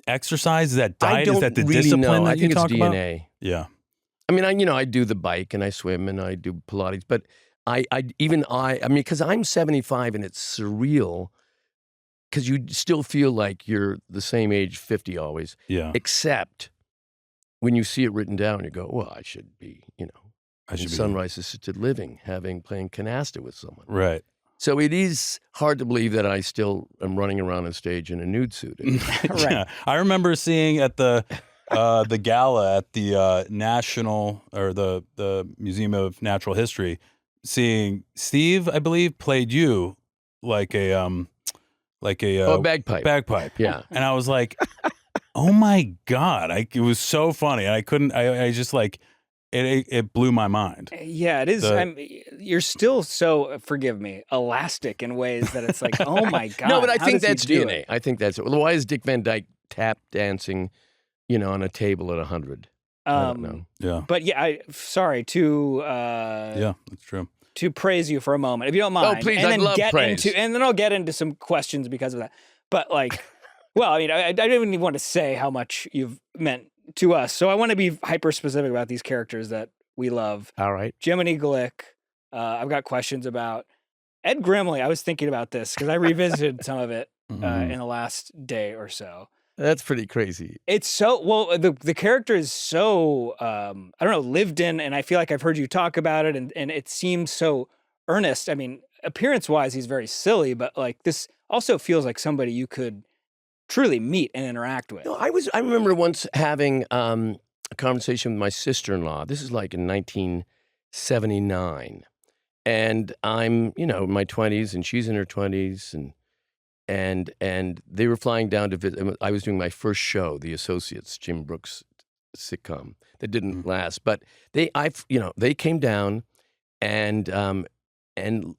exercise? Is that I diet? don't Is that the really discipline know. that I think you talk it's about? DNA. Yeah. I mean, I do the bike and I swim and I do Pilates, but I mean, because I'm 75 and it's surreal because you still feel like you're the same age, 50 always, Yeah. except when you see it written down, you go, well, I should be, in Sunrise Assisted Living, playing canasta with someone. Right. So it is hard to believe that I still am running around on stage in a nude suit. Right. Yeah. I remember seeing at the gala at the National or the Museum of Natural History, seeing Steve, I believe, played you like a bagpipe. Bagpipe. Yeah. And I was like, oh my God. It was so funny. And I just like, it blew my mind. Yeah, it is. You're still so, forgive me, elastic in ways that it's like, oh my God. No, but I how think does he that's do DNA. it? I think that's it. Well, why is Dick Van Dyke tap dancing, on a table at 100? I don't know. Yeah. But yeah, sorry to Yeah, that's true. to praise you for a moment, if you don't mind. Oh, please, and I'd then love get praise. and then I'll get into some questions because of that. But like, well, I mean, I don't even want to say how much you've meant to us. So I want to be hyper specific about these characters that we love. All right. Jiminy Glick. I've got questions about Ed Grimley. I was thinking about this because I revisited some of it in the last day or so. That's pretty crazy. It's so well. The character is so I don't know, lived in, and I feel like I've heard you talk about it, and it seems so earnest. I mean, appearance wise, he's very silly, but like this also feels like somebody you could truly meet and interact with. No, I remember once having a conversation with my sister-in-law. This is like in 1979, and I'm in my 20s, and she's in her 20s, and they were flying down to visit. I was doing my first show, The Associates, Jim Brooks' sitcom that didn't last. But they came down, and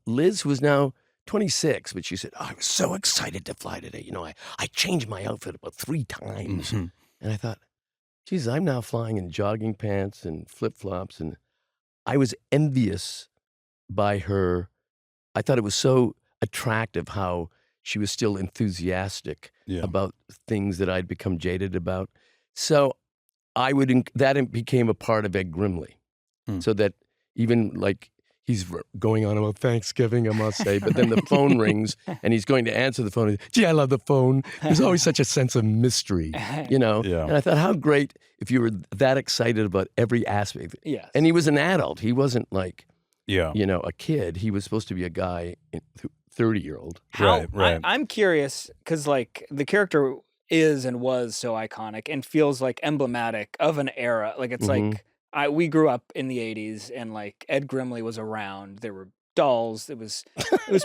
Liz was now 26, but she said, "Oh, I was so excited to fly today. I changed my outfit about 3 times," and I thought, "Geez, I'm now flying in jogging pants and flip flops," and I was envious by her. I thought it was so attractive how she was still enthusiastic about things that I'd become jaded about. So that became a part of Ed Grimley. So that even like he's going on about Thanksgiving, I must say, but then the phone rings and he's going to answer the phone. Gee, I love the phone. There's always such a sense of mystery, Yeah. And I thought, how great if you were that excited about every aspect. Yes. And he was an adult. He wasn't like, Yeah. a kid. He was supposed to be a guy, 30-year-old. Right. I'm curious because like the character is and was so iconic and feels like emblematic of an era. Like it's like we grew up in the 80s and like Ed Grimley was around. There were dolls. It was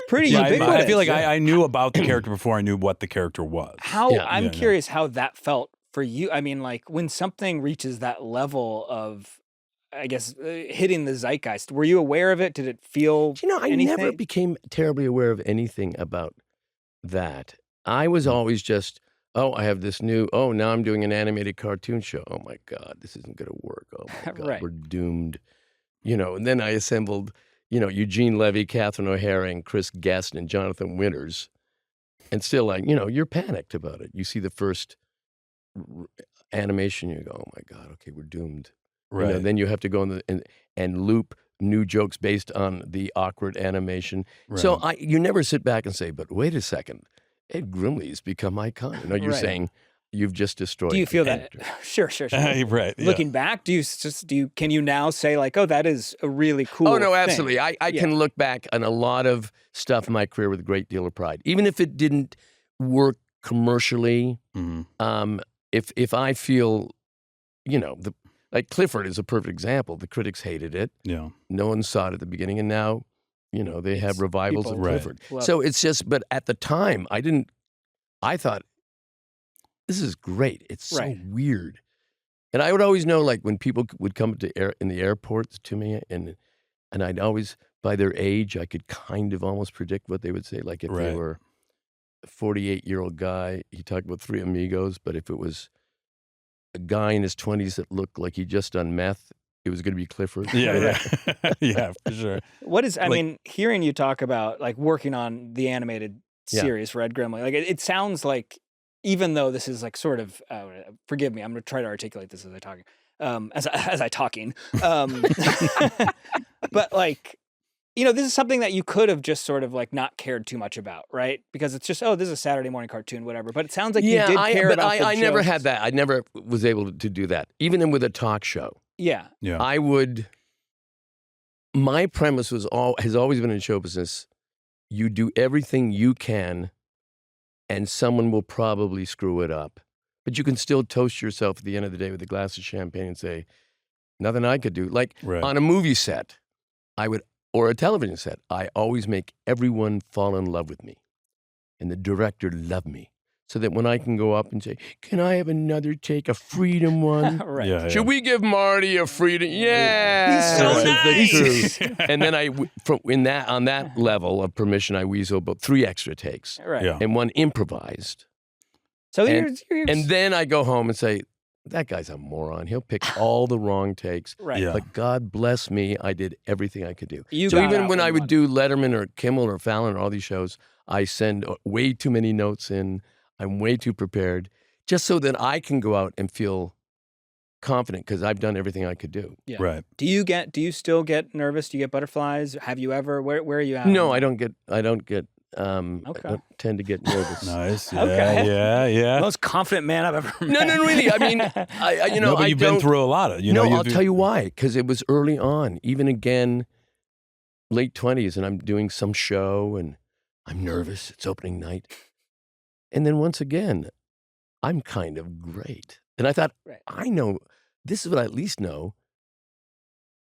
pretty ubiquitous. I feel like I knew about the character before I knew what the character was. I'm curious how that felt for you. I mean, like when something reaches that level of, I guess, hitting the zeitgeist, were you aware of it? Did it feel I anything? never became terribly aware of anything about that. I was always just, I have this new, now I'm doing an animated cartoon show. Oh my God, this isn't going to work. Oh my God, Right. we're doomed. And then I assembled, Eugene Levy, Catherine O'Hara, and Chris Guest, and Jonathan Winters. And still like, you're panicked about it. You see the first animation, you go, oh my God, okay, we're doomed. Right. Then you have to go and loop new jokes based on the awkward animation. Right. So you never sit back and say, but wait a second, Ed Grimley's become iconic. No, you're Right. saying you've just destroyed. Do you feel the that? actor. Sure. Right. Yeah. Looking back, can you now say like, oh, that is a really cool Oh, no, thing? absolutely. I can look back on a lot of stuff in my career with a great deal of pride. Even if it didn't work commercially, if I feel, like Clifford is a perfect example. The critics hated it. Yeah. No one saw it at the beginning, and now, they have revivals of people Clifford. love So it's just, but at the time, I thought, this is great. It's so Right. weird. And I would always know, like, when people would come in the airports to me, and I'd always, by their age, I could kind of almost predict what they would say. Like, if they Right. were a 48-year-old guy, he talked about Three Amigos, but if it was a guy in his 20s that looked like he'd just done meth, it was going to be Clifford. Yeah. Yeah, for sure. I mean, hearing you talk about like working on the animated series for Ed Grimley, like it sounds like, even though this is like sort of, forgive me, I'm going to try to articulate this as I talking, as I talking, but like, this is something that you could have just sort of like not cared too much about, right? Because it's just, this is a Saturday morning cartoon, whatever. But it sounds like you did care about the I never jokes. had that. I never was able to do that, even with a talk show. Yeah. Yeah. I would my premise has always been in show business, you do everything you can and someone will probably screw it up. But you can still toast yourself at the end of the day with a glass of champagne and say, nothing I could do. Like on a movie set, or a television set, I always make everyone fall in love with me. And the director love me. So that when I can go up and say, can I have another take, a freedom one? Right. Yeah, Should we give Marty a freedom? Yeah. He's so nice. And then on that level of permission, I weasel about 3 extra takes. Right. Yeah. And one improvised. So And you're then I go home and say, that guy's a moron. He'll pick all the wrong takes. right. Yeah. But God bless me, I did everything I could do. You So got even out when with I would one. do Letterman or Kimmel or Fallon or all these shows, I send way too many notes in. I'm way too prepared, just so that I can go out and feel confident because I've done everything I could do. Yeah. Right. Do you still get nervous? Do you get butterflies? Have you ever? Where are you at? No, I don't get. I don't Okay. tend to get nervous. Nice. Yeah. Okay. Yeah. Most confident man I've ever met. No, really. I mean, I No, but I you've don't. been through a lot of. I'll tell you why. Because it was early on. Even again, late 20s, and I'm doing some show, and I'm nervous. It's opening night, and then once again, I'm kind of great. And I thought, Right. I know this is what I at least know.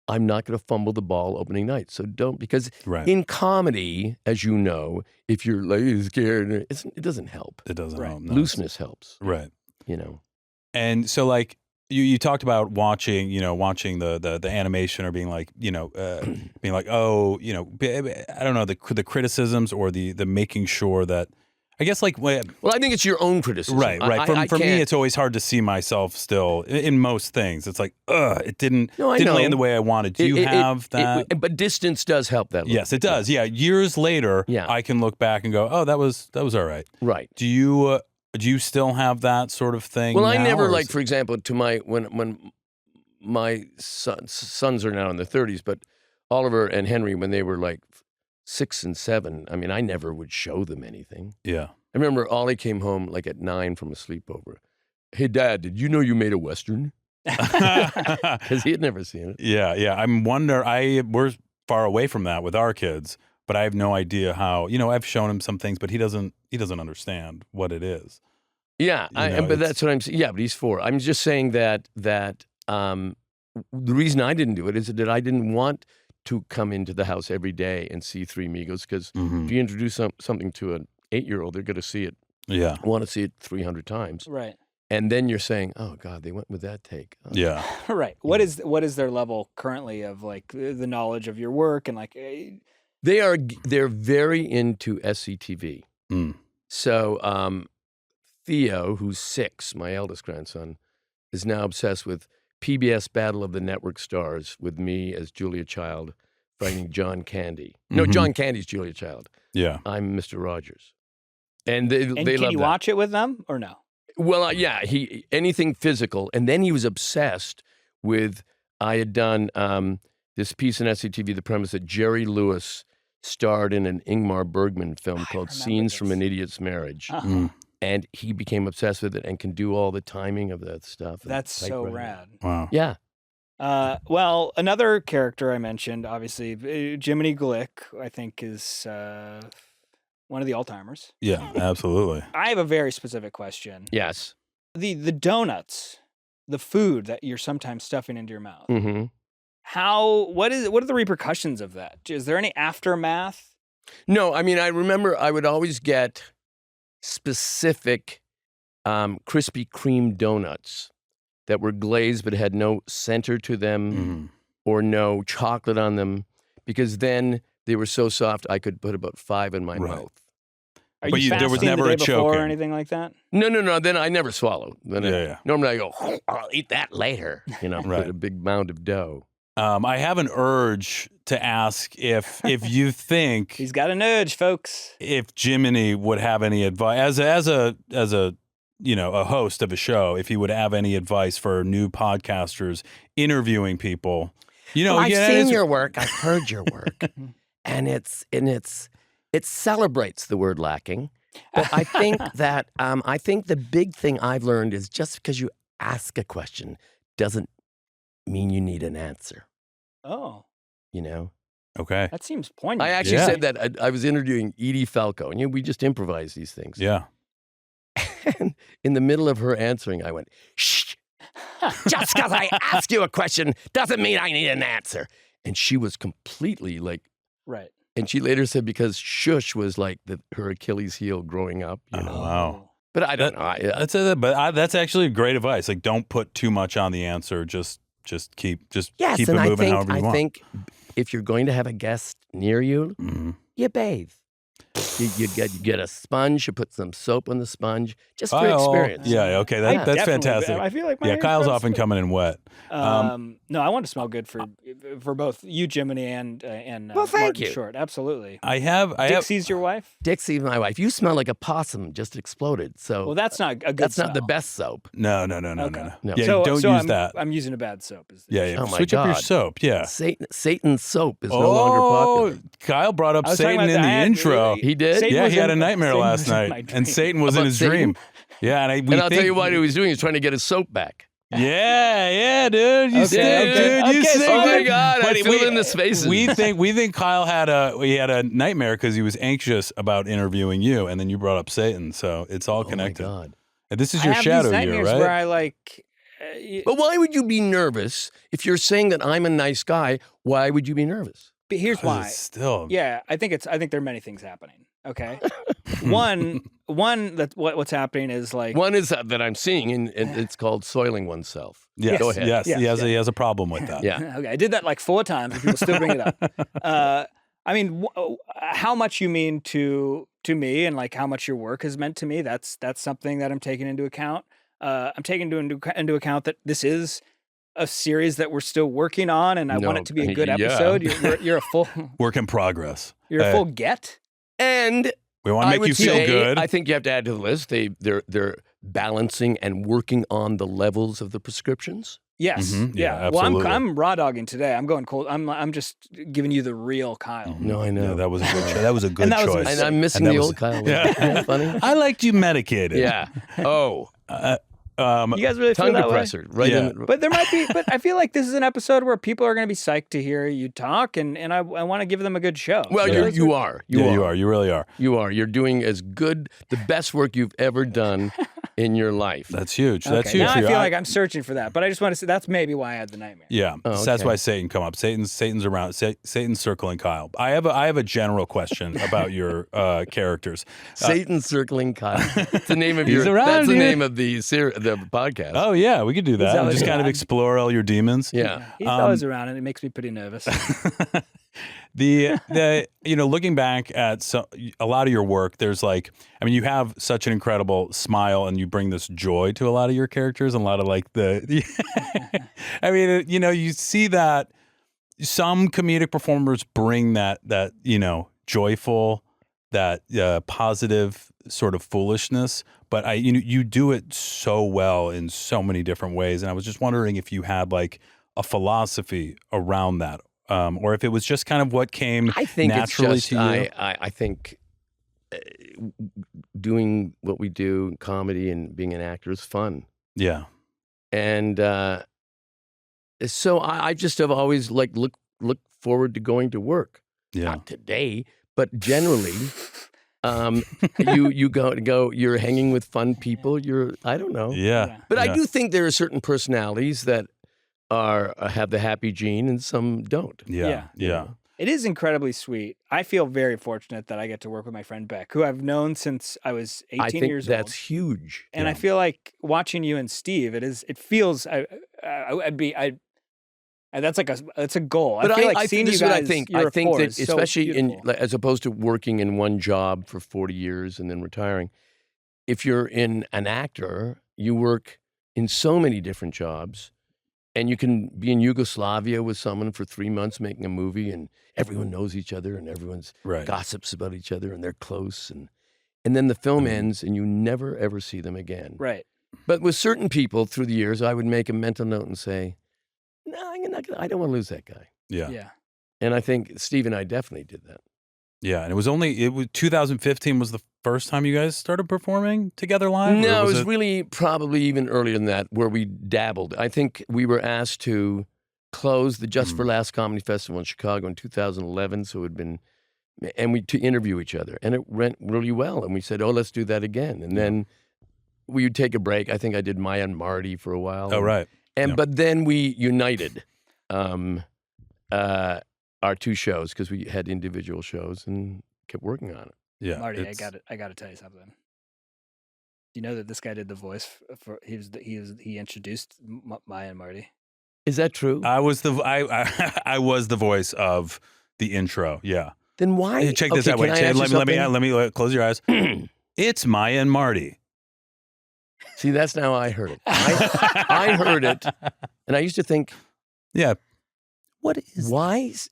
I'm not going to fumble the ball opening night. So don't, because Right. in comedy, as you know, if you're like scared, it doesn't help. It doesn't help. No. Looseness helps, Right. you know. And so, like, you talked about watching the animation or being like, being like, oh, I don't know, the criticisms or the making sure that, I guess, like, Well, I think it's your own criticism. right. I For me, can't- it's always hard to see myself still in most things. It's like, it didn't No, I know. land the way I wanted. Do you have that? But distance does help that. Yes, it does. Yeah, years later, Yeah. I can look back and go, oh, that was all right. Right. Do you still have that sort of thing? Well, I now, never or like, is it- for example, when my sons are now in their 30s, but Oliver and Henry, when they were like 6 and 7, I mean, I never would show them anything. Yeah. I remember Ollie came home like at 9 from a sleepover. Hey, Dad, did you know you made a Western? Because he had never seen it. Yeah. We're far away from that with our kids, but I have no idea how. I've shown him some things, but he doesn't understand what it is. Yeah, but that's what I'm saying. Yeah, but he's 4. I'm just saying that the reason I didn't do it is that I didn't want to come into the house every day and see Three Amigos, because if you introduce something to an 8-year-old, they're going to see it. Yeah. Want to see it 300 times. Right. And then you're saying, oh, God, they went with that take. Oh. Yeah. Right. What is their level currently of like the knowledge of your work and like? They're very into SCTV. Mm. So Theo, who's 6, my eldest grandson, is now obsessed with PBS Battle of the Network Stars with me as Julia Child fighting John Candy. No, Mhm. John Candy's Julia Child. Yeah. I'm Mr. Rogers. And they And love can you that. watch it with them or no? Well, yeah, anything physical. And then he was obsessed with, I had done this piece in SCTV, the premise that Jerry Lewis starred in an Ingmar Bergman film called remember Scenes from this. an Idiot's Marriage. Uh-huh. Mm. And he became obsessed with it and can do all the timing of that stuff. and That's so typewriting. rad. Wow. Yeah. Well, another character I mentioned, obviously, Jiminy Glick, I think is one of the all-timers. Yeah. Absolutely. I have a very specific question. Yes. The donuts, the food that you're sometimes stuffing into your mouth. Mm-hmm. What are the repercussions of that? Is there any aftermath? No, I mean, I remember I would always get specific Krispy Kreme donuts that were glazed but had no center to them Mhm. or no chocolate on them, because then they were so soft I could put about 5 in my Right. mouth. Are But you there was fasting never the a day before choking. or anything like that? No. Then I never swallow. Then Yeah. Normally I go, I'll eat that later. Right. Put a big mound of dough. I have an urge to ask if you think He's got a nudge, folks. if Jiminy would have any advice as a a host of a show, if he would have any advice for new podcasters interviewing people. I've yeah, seen it's- your work. I've heard your work, and it celebrates the word lacking. But I think that I think the big thing I've learned is just because you ask a question doesn't mean you need an answer. Oh. you know? Okay. That seems poignant. I actually Yeah. said that I was interviewing Edie Falco, and we just improvise these things. Yeah. And in the middle of her answering, I went, shh, just because I ask you a question doesn't mean I need an answer. And she was completely like, Right. and she later said because shush was like her Achilles heel growing up, you know. Wow. But I don't know. That's actually great advice. Like, don't put too much on the answer. Just keep Yes, keep it and moving however you want. I think if you're going to have a guest near you, you bathe. You get a sponge, you put some soap on the sponge, just for experience. Yeah, okay, I that's definitely- fantastic. I feel like my Yeah, hair's Kyle's gross, often too. coming in wet. No, I want to smell good for both you, Jiminy, and Well, thank Martin you. Short. Absolutely. I have Dixie's your wife? Dixie, my wife, you smell like a possum just exploded. So Well, that's not a good. that's not the smell. best soap. no. Okay. No. Yeah, So- don't so use I'm, that. I'm using a bad soap. Is the Yeah, issue. yeah. Oh my Switch up your God. soap. Yeah. Satan's soap is no longer popular. Kyle brought up I was talking Satan about in the that. intro. He did? Satan Yeah, was he had a in- nightmare Satan last was in my night, dream. and Satan was in About his Satan? dream. Yeah, and And I'll tell you what he was doing. He was trying to get his soap back. Yeah, dude. You Okay, stink, okay. dude. You Okay, stink. so Oh my God! I But filled in the spaces. We think Kyle had a nightmare because he was anxious about interviewing you, and then you brought up Satan. So it's all connected. Oh my God! And this is I your have shadow these year, nightmares right? where I like. But why would you be nervous if you're saying that I'm a nice guy? Why would you be nervous? But here's 'Cause why. it's still. Yeah, I think there are many things happening. Okay, one that what's happening is like One is that I'm seeing, and it's called soiling oneself. Yes, Go ahead. Yes, Yes, he has a problem with that. Yeah. Okay, I did that like 4 times, and people still bring it up. I mean, how much you mean to me, and like how much your work has meant to me. That's something that I'm taking into account. I'm taking into account that this is a series that we're still working on, and I want No, it to be a good yeah. episode. You're a full Work in progress. you're a full get. And We want to I make would you feel say, good. I think you have to add to the list. They're balancing and working on the levels of the prescriptions. Yes, Mhm, yeah, Well, absolutely. I'm raw dogging today. I'm going cold. I'm just giving you the real Kyle. No, I know. Yeah, that was a good. That was a good And that was a choice. mistake. And I'm missing And that the was- old Kyle. Yeah. Isn't that funny? I liked you medicated. Yeah. Oh, You guys really tongue feel that way? depressor. Right. Yeah. But there might be. But I feel like this is an episode where people are going to be psyched to hear you talk, and I want to give them a good show. Well, Yeah. you are. You are. You really are. You are. You're doing as good, the best work you've ever done in your life. That's huge. Okay, That's huge. now for I you. feel like I'm searching for that, but I just want to say that's maybe why I had the nightmare. Yeah, Oh, so that's okay. why Satan come up. Satan's around. Satan's circling Kyle. I have a general question about your characters. Satan circling Kyle. It's the name of He's your. around That's the here. name of the podcast. Oh yeah, we could do that. And always just kind of around. explore all your demons. Yeah. He's always around, and it makes me pretty nervous. The looking back at a lot of your work, there's like, I mean, you have such an incredible smile, and you bring this joy to a lot of your characters, and a lot of like the I mean, you see that some comedic performers bring that joyful, that positive sort of foolishness, but you do it so well in so many different ways, and I was just wondering if you had like a philosophy around that. Or if it was just kind of what came I think naturally it's just, to you. I think doing what we do in comedy and being an actor is fun. Yeah. And so I just have always like look forward to going to work. Yeah. Not today, but generally, you go. You're hanging with fun people. I don't know. Yeah. But yeah. I do think there are certain personalities that have the happy gene and some don't. Yeah. Yeah. It is incredibly sweet. I feel very fortunate that I get to work with my friend Beck, who I've known since I was 18 I think years that's old. huge. And I feel like watching you and Steve, it feels that's a goal. But I feel like I seeing think this you is what guys, I think. your I think rapport that is so especially beautiful. as opposed to working in one job for 40 years and then retiring, if you're an actor, you work in so many different jobs. And you can be in Yugoslavia with someone for 3 months making a movie, and everyone knows each other, and everyone's Right. gossips about each other, and they're close, and then the film ends, and you never ever see them again. Right. But with certain people through the years, I would make a mental note and say, "No, I don't want to lose that guy." Yeah. Yeah. And I think Steve and I definitely did that. Yeah. And it was 2015 was the first time you guys started performing together live? Or No, it was really probably even earlier than that, where we dabbled. I think we were asked to closed the Just for Laughs Comedy Festival in Chicago in 2011. So it had been, and to interview each other, and it went really well. And we said, "Oh, let's do that again." And then we would take a break. I think I did Maya and Marty for a while. Oh, right. And but then we united our two shows because we had individual shows and kept working on it. Yeah, Marty, I got to tell you something. You know that this guy did the voice for he introduced Maya and Marty. Is that true? I was the voice of the intro. Yeah. Then why? Hey, check this out. Wait, let me close your eyes. It's Maya and Marty. See, that's now I heard it. I heard it, and I used to think, yeah, why is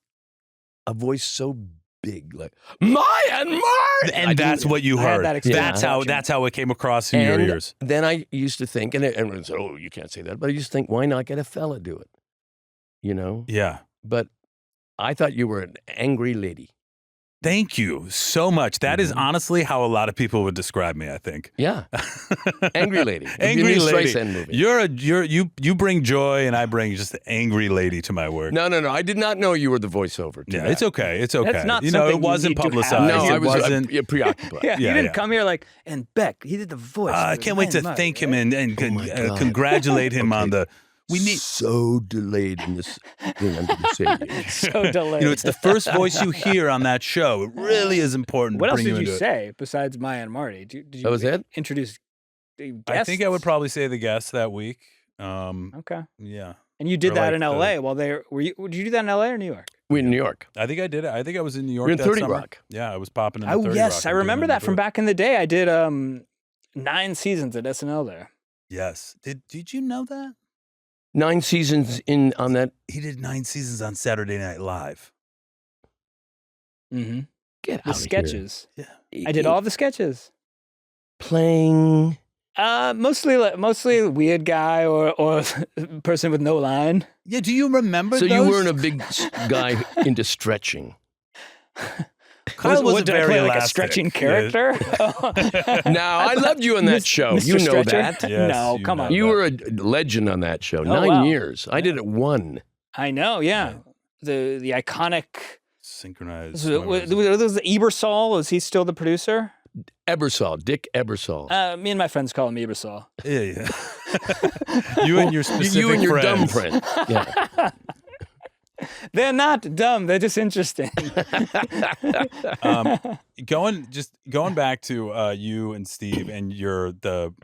a voice so big, like Maya and Marty? And that's what you heard. That's how it came across in your ears. Then I used to think, and everyone said, "Oh, you can't say that," but I used to think, why not get a fella do it? You know? Yeah. But I thought you were an angry lady. Thank you so much. That is honestly how a lot of people would describe me, I think. Yeah. Angry lady. Angry lady. Movie. You bring joy and I bring just the angry lady to my work. No. I did not know you were the voiceover. Yeah, it's okay. It's okay. That's not it wasn't publicized. No, I was wasn't preoccupied. You didn't come here like, and Beck, he did the voice. I can't wait to thank him and congratulate him on the so delayed in this thing I'm going to say to you. So delayed. It's the first voice you hear on that show. It really is important. What to else bring did you into say besides Maya and Marty? Did you that was it? Introduce the guests? I think I would probably say the guests that week. Okay. Yeah. And you did Or that like in L.A. while they were you? Did you do that in L.A. or New York? We're in New York. I think I did it. I think I was in New York. We're in that 30 summer. Rock. Yeah, I was popping in. Oh 30 yes, Rock I remember that from back in the day. I did 9 seasons at SNL there. Yes. Did you know that? 9 seasons on that. He did 9 seasons on Saturday Night Live. Mm-hmm. Get The out sketches. Yeah. I did all the sketches. Playing. Mostly a weird guy or person with no line. Yeah. Do you remember? So those? you weren't a big guy into Kyle was did I very play like a elastic. stretching character? Now, I loved you on that show. Mr. You know Stretcher? that. Yes, No, you come know on. You that. were a legend on that show. 9 wow. years. I did it 1. I know, yeah. The iconic. Synchronized. Was it Ebersol? Was he still the producer? Ebersol, Dick Ebersol. Me and my friends call him Ebersol. Yeah. You and your specific You and your friends. dumb friend. Yeah. They're not dumb. They're just interesting. Going back to you and Steve and the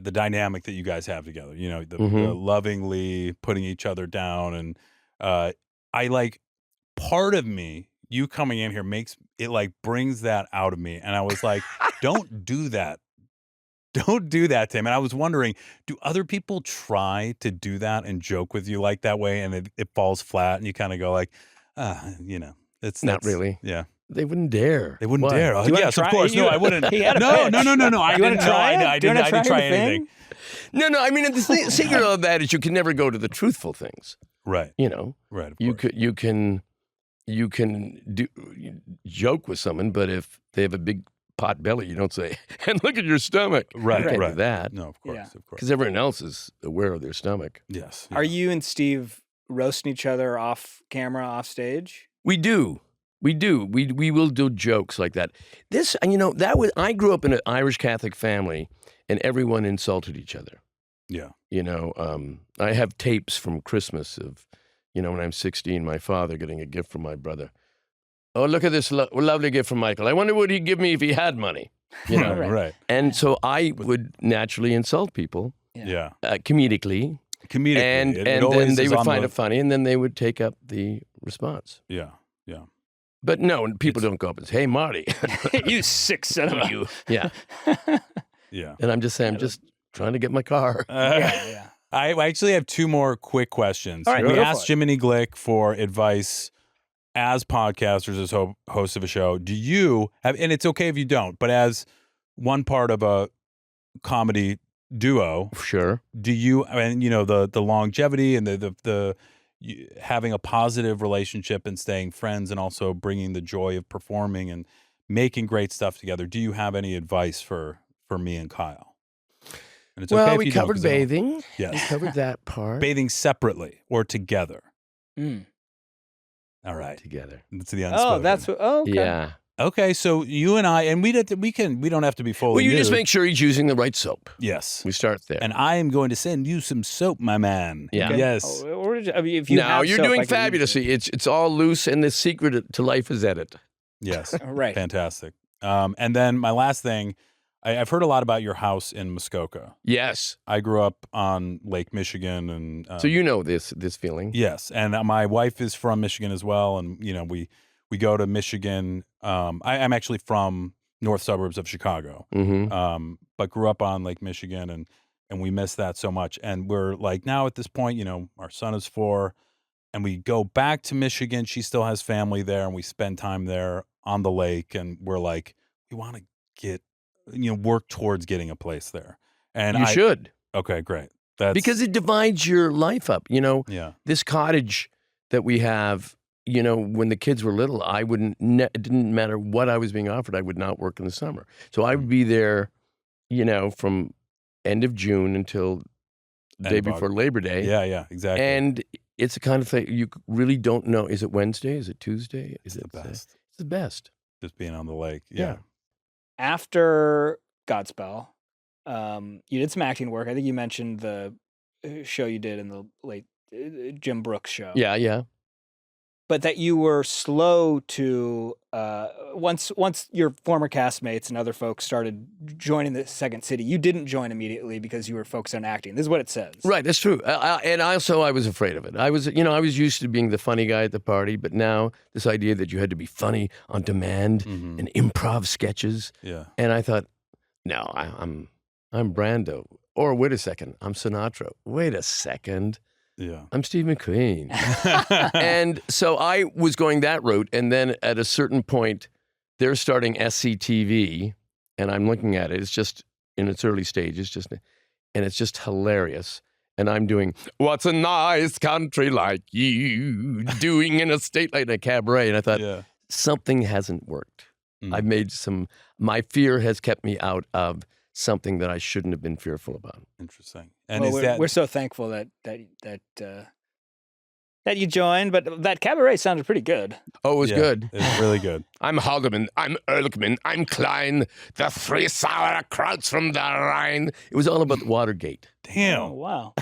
dynamic that you guys have together. You know, the lovingly putting each other down, and I like part of me. You coming in here makes it brings that out of me, and I was like, don't do that. Don't do that, Tim. And I was wondering, do other people try to do that and joke with you like that way, and it falls flat, and you kind of go like, it's Not really. Yeah, They wouldn't dare. they wouldn't Why? dare. Oh, Do you wanna yes, try of course. it? No, I wouldn't. He had a No. pitch. I You wanna didn't. No, try it? I Do you wanna didn't try try your thing? anything. No. I mean, the secret of that is you can never go to the truthful things. Right. You know, Right. Of you course. you can joke with someone, but if they have a big pot belly, you don't say, "And look at your stomach." Right. You can't Right. do that No, of course. Yeah. Of course. because everyone else is aware of their stomach. Yes. Are you and Steve roasting each other off camera, off stage? We do. We will do jokes like that. This, and I grew up in an Irish Catholic family, and everyone insulted each other. Yeah. I have tapes from Christmas of, when I'm 16, my father getting a gift from my brother. Oh, look at this lovely gift from Michael. I wonder what he'd give me if he had money. Right. And so I would naturally insult people Yeah. comedically, Comedically. and it always then they is would on find the- it funny, and then they would take up the response. Yeah. But no, people don't go up and say, "Hey, Marty," You sick son of a. you. Yeah, Yeah. and I'm just saying, I'm just trying to get my car. Yeah. I actually have 2 more quick questions. All right, we go asked for it. Jiminy Glick for advice as podcasters, as hosts of a show. Do you have, and it's okay if you don't, but as one part of a comedy duo, Sure. do you, and the longevity and the having a positive relationship and staying friends, and also bringing the joy of performing and making great stuff together, do you have any advice for me and Kyle? And it's okay if we you don't, covered 'cause I don't- bathing. We Yes. covered that part. Bathing separately or together. Mm. All right. Together. That's the unspoken. Oh, that's what. Oh, okay. Yeah. Okay, so you and I, and we don't have to be fully Well, you just nude. make sure he's using the right soap. Yes. We start there. And I am going to send you some soap, my man. Yeah. Okay. Yes. Oh, or did you- I mean, if you No, have you're soap, doing I can use fabulously. it. It's all loose, and the secret to life is edit. Yes. Right. Fantastic. And then my last thing, I've heard a lot about your house in Muskoka. Yes. I grew up on Lake Michigan, and So you know this feeling. yes, and my wife is from Michigan as well, and we go to Michigan. I'm actually from north suburbs of Chicago, Mm-hmm. but grew up on Lake Michigan, and we miss that so much. And we're like now at this point, our son is 4, and we go back to Michigan. She still has family there, and we spend time there on the lake. And we're like, we want to get, work towards getting a place there. And You should. Okay, great. That's Because it divides your life up. yeah. This cottage that we have, when the kids were little, I wouldn't, it didn't matter what I was being offered, I would not work in the summer. So I would be there, from end of June until the day End of before Labor Day. Yeah, exactly. And it's the kind of thing you really don't know. Is it Wednesday? Is it Tuesday? Is It's it the best. It's the best. Just being on the lake. Yeah. Yeah. After Godspell, you did some acting work. I think you mentioned the show you did in the late Jim Brooks show. Yeah. But that you were slow to once your former castmates and other folks started joining the Second City, you didn't join immediately because you were focused on acting. This is what it says. Right, that's true. And also, I was afraid of it. I was used to being the funny guy at the party, but now this idea that you had to be funny on demand Mhm. and improv sketches, Yeah. and I thought, no, I'm Brando. Or wait a second, I'm Sinatra. Wait a second, Yeah. I'm Steve McQueen. And so I was going that route, and then at a certain point, they're starting SCTV, and I'm looking at it. It's just in its early stages, and it's just hilarious. And I'm doing, what's a nice country like you doing in a state like a cabaret? And I thought, yeah. something hasn't worked. Mm. I've made my fear has kept me out of something that I shouldn't have been fearful about. Interesting. And Well, is that we're so thankful that you joined, but that cabaret sounded pretty good. Oh, it was yeah, good. It's really good. I'm Haldeman, I'm Erlichman, I'm Klein, the 3 sauerkrauts from the Rhine. It was all about Watergate. Damn. Oh wow,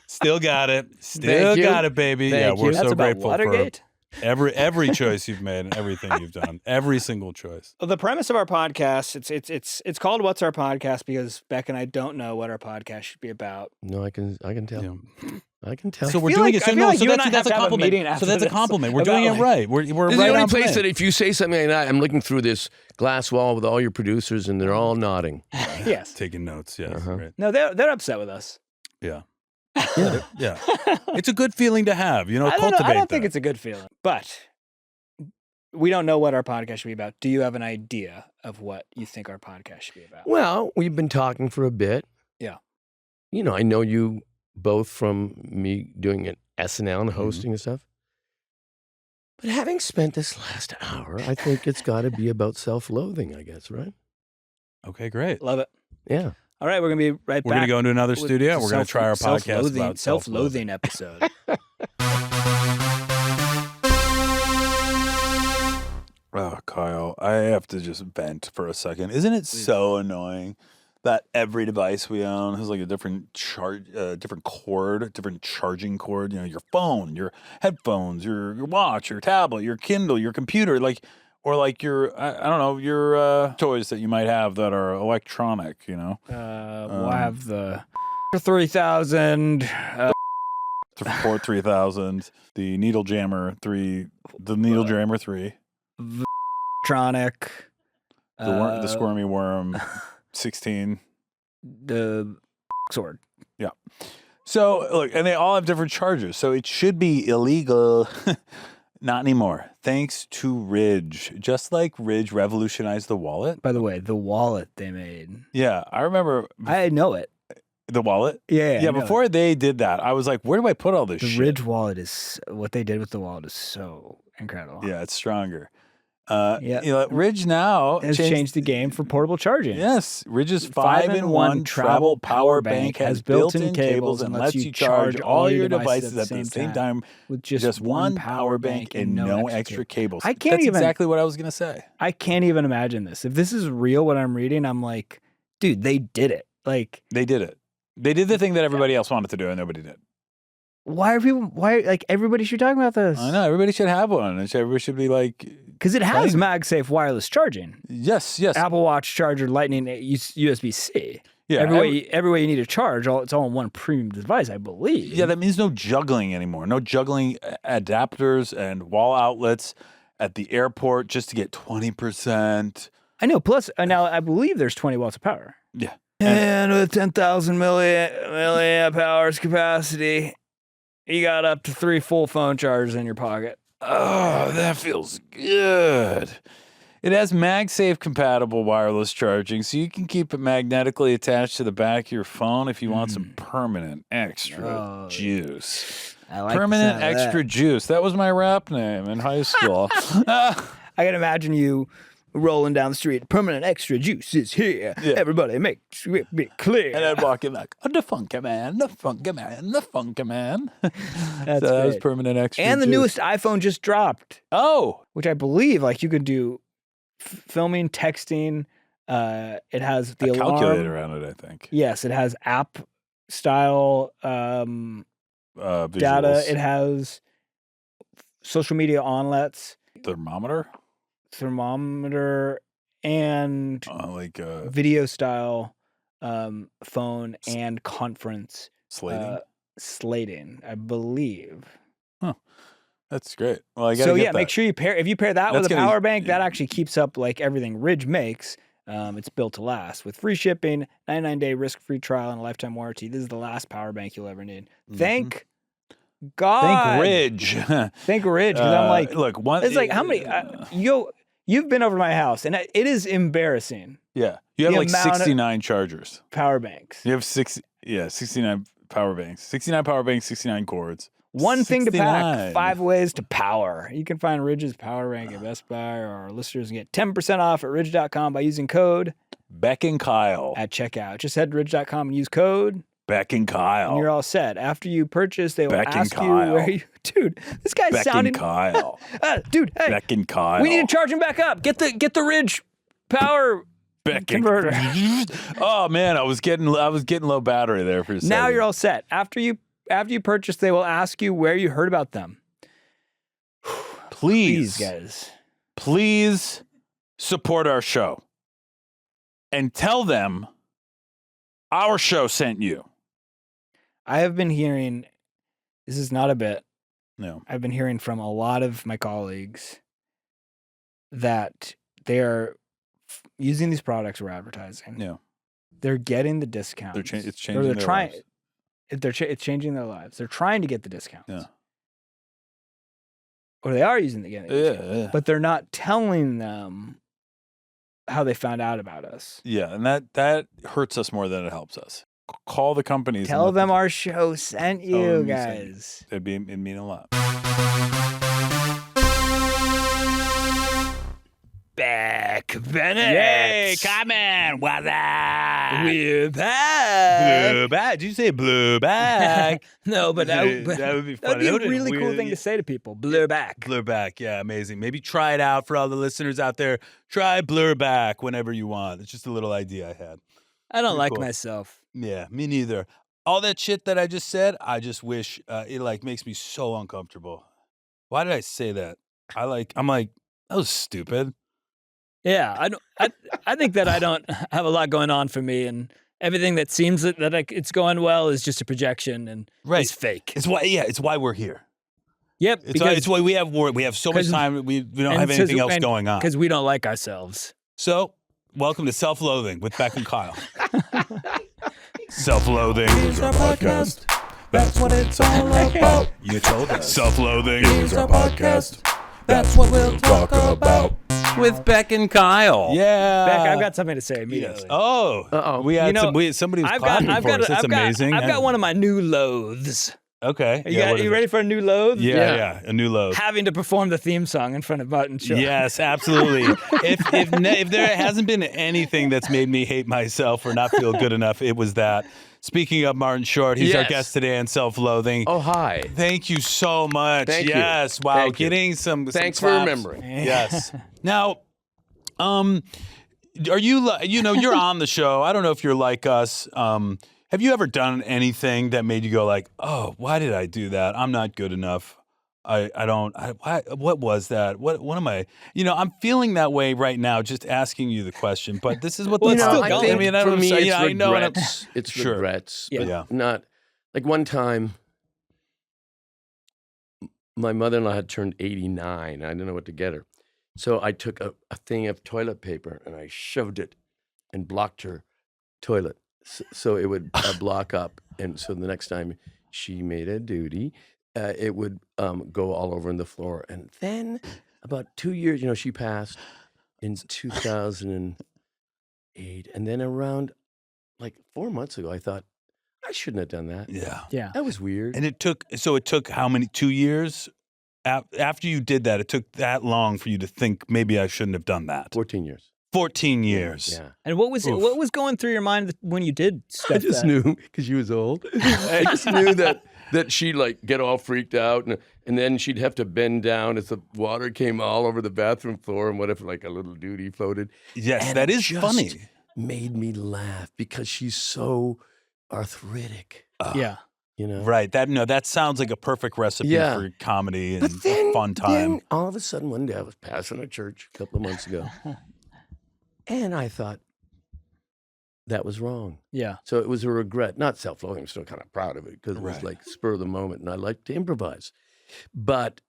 Still got it. Still Thank you. got it, baby. Thank yeah, you. we're that's so about grateful Watergate. for every choice you've made and everything you've done. Every single choice. Well, the premise of our podcast, it's called "What's Our Podcast" because Beck and I don't know what our podcast should be about. No, I can tell. Yeah. I can tell. So we're feel doing like- it. So I feel no, like so you and that's I have a to have a compliment. meeting So after that's a this compliment. We're about, doing it like- right. We're This is right the only on place plan. that if you say something like that, I'm looking through this glass wall with all your producers, and they're all nodding. Yes. Taking notes. Yes. Uh-huh. Right. No, they're upset with us. Yeah. Yeah. It's a good feeling to have. I don't know. Cultivate I don't think that. it's a good feeling, but we don't know what our podcast should be about. Do you have an idea of what you think our podcast should be about? Well, we've been talking for a bit. Yeah. I know you both from me doing an SNL and hosting and stuff. But having spent this last hour, I think it's got to be about self-loathing, I guess, right? Okay, great. Love it. Yeah. All right, we're gonna be right We're back. going to go into another with studio. the We're going to try our podcast about self-loathing episode. Oh, Kyle, I have to just vent for a second. Isn't it so annoying that every device we own has like a different different cord, different charging cord? Your phone, your headphones, your watch, your tablet, your Kindle, your computer, or your I don't know, your toys that you might have that are electronic. We'll have the 3000. Port 3000, the Needle Jammer 3, the Needle Jammer 3. Electronic. The Squirmy Worm 16. The sword. Yeah. So, look, and they all have different chargers. So it should be illegal. Not anymore. Thanks to Ridge. Just like Ridge revolutionized the wallet. By the way, the wallet they made. Yeah. I remember I know it. the wallet. Yeah. Yeah. I know Before they did that, I was like, where do I put all this it. The shit? Ridge wallet is what they did with the wallet is so incredible. Yeah. It's stronger. Ridge now has changed the game for portable charging. Yes, Ridge's 5-in-1 travel power bank has built-in cables and lets you charge all your devices at the same time with just one power bank and no extra cables. I can't That's even exactly what I was gonna say. I can't even imagine this. If this is real, what I'm reading, I'm like, dude, they did it. Like They did it. They did the thing that everybody else wanted to do and nobody did. why like everybody should be talking about this? I know everybody should have one. Everybody should be like, because it has MagSafe wireless charging. yes. Apple Watch charger, Lightning, USB-C. Yeah, every way you need to charge, it's all in one premium device, I believe. Yeah, that means no juggling anymore. No juggling adapters and wall outlets at the airport just to get 20%. I know. Plus, now I believe there's 20 watts of power. Yeah. And with 10,000 milliamp hours capacity, you got up to 3 full phone chargers in your pocket. Oh, that feels good. It has MagSafe compatible wireless charging, so you can keep it magnetically attached to the back of your phone if you want some permanent extra juice. I like Permanent extra juice. That was my rap name in high school. I can imagine you rolling down the street. Permanent extra juice is here. Yeah. Everybody make it clear. And I'd walk in like, the funky man, the funky man, the funky man. That's so that was great. permanent extra And the juice. newest iPhone just dropped. Oh. Which I believe, like, you could do filming, texting. It has the alarm. Calculator on it, I think. Yes, it has app style Visuals. data. It has social media onlets, thermometer, and video style phone and conference slating, I believe. Huh. That's great. Well, I gotta so get yeah, that. make sure you pair. If you pair that with a That's power bank, that actually keeps up like everything Ridge makes. It's built to last with free shipping, 99-day risk-free trial, and a lifetime warranty. This is the last power bank you'll ever need. Thank God. Thank Ridge. Thank Ridge, because I'm like, look, it's like how many? You've been over to my house, and it is embarrassing. Yeah, you have the like amount of 69 chargers. Power banks. You have 69 power banks. 69 power banks, 69 cords. One thing to pack, 69. 5 ways to power. You can find Ridge's power bank at Best Buy, or our listeners can get 10% off at ridge.com by using code Beck and Kyle at checkout. Just head to ridge.com and use code Beck and Kyle. and you're all set. After you purchase, they will Beck and ask you Kyle. where you... Dude, this guy's Beck sounding... and Kyle. Dude, hey. Beck and Kyle. We need to charge him back up. Get the Ridge power Beck converter. Oh man, I was getting low battery there for a second. Now you're all set. After you purchase, they will ask you where you heard about them. Please, guys. Please support our show. And tell them our show sent you. I have been hearing, this is not a bit. No. I've been hearing from a lot of my colleagues that they are using these products for advertising. Yeah. They're getting the discounts. It's changing their lives. It's changing their lives. They're trying to get the discounts. Yeah. Or they are using the discounts. Yeah. But they're not telling them how they found out about us. Yeah, and that hurts us more than it helps us. Call the companies. Tell them our show sent you, guys. It'd mean a lot. Beck, Bennett. Yay, come on, what's up? We're back. Blue bag. Did you say blue bag? No, but that would be funny. that'd be a really cool thing to say to people. Blur back. Blur back. Yeah, amazing. Maybe try it out for all the listeners out there. Try blur back whenever you want. It's just a little idea I had. I don't like cool. myself. Yeah, me neither. All that shit that I just said, I just wish it like makes me so uncomfortable. Why did I say that? I'm like, that was stupid. Yeah, I think that I don't have a lot going on for me, and everything that seems that it's going well is just a projection and it's fake. It's why we're here. Yep, It's why we have so much time. We don't have anything else going on because we don't like ourselves. So, welcome to Self-loathing with Beck and Kyle. Self-loathing Here's our podcast. That's what it's all about. You told us. Self-loathing Here's our podcast. That's what we'll talk about. with Beck and Kyle. Yeah, Beck, I've got something to say immediately. Yes. Oh, we had somebody was clapping for us. That's amazing. I've got one of my new loathes. Okay. You ready for a new load? Yeah, a new load. Having to perform the theme song in front of Martin Short. Yes, absolutely. if there hasn't been anything that's made me hate myself or not feel good enough, it was that. Speaking of Martin Short, he's our guest today on Self-loathing. Oh, hi. Thank you so much. Thank you. Yes. Wow. Thank you. Getting some. Thanks some for claps. remembering. Yes. Now, are you? You're on the show. I don't know if you're like us. Have you ever done anything that made you go like, oh, why did I do that? I'm not good enough. What was that? What am I? I'm feeling that way right now, just asking you the question. But this is what Well, the it's still I going. think I for don't me, say, it's I know, regrets. It's Sure. regrets. Yeah. But Yeah. not like one time. My mother-in-law had turned 89. I didn't know what to get her, so I took a thing of toilet paper and I shoved it and blocked her toilet, so it would block up. And so the next time she made a duty, it would go all over on the floor. And then about 2 years, she passed in 2008. And then around like 4 months ago, I thought, I shouldn't have done that. Yeah. That was weird. And it took how many? 2 years after you did that? It took that long for you to think maybe I shouldn't have done that. 14 years. 14 years. Yeah. And what was going through your mind when you did stuff I just that? knew, because she was old. I just knew that she'd like get all freaked out, and then she'd have to bend down as the water came all over the bathroom floor, and what if like a little duty floated? Yes, And that it is just funny. Made me laugh because she's so arthritic. Yeah. Right. That sounds like a perfect recipe for comedy and But then, a fun time. Then all of a sudden one day I was passing a church a couple of months ago, and I thought that was wrong. Yeah. So it was a regret, not self-loathing. I'm still kind of proud of it because it was like spur of the moment, and I like to improvise. But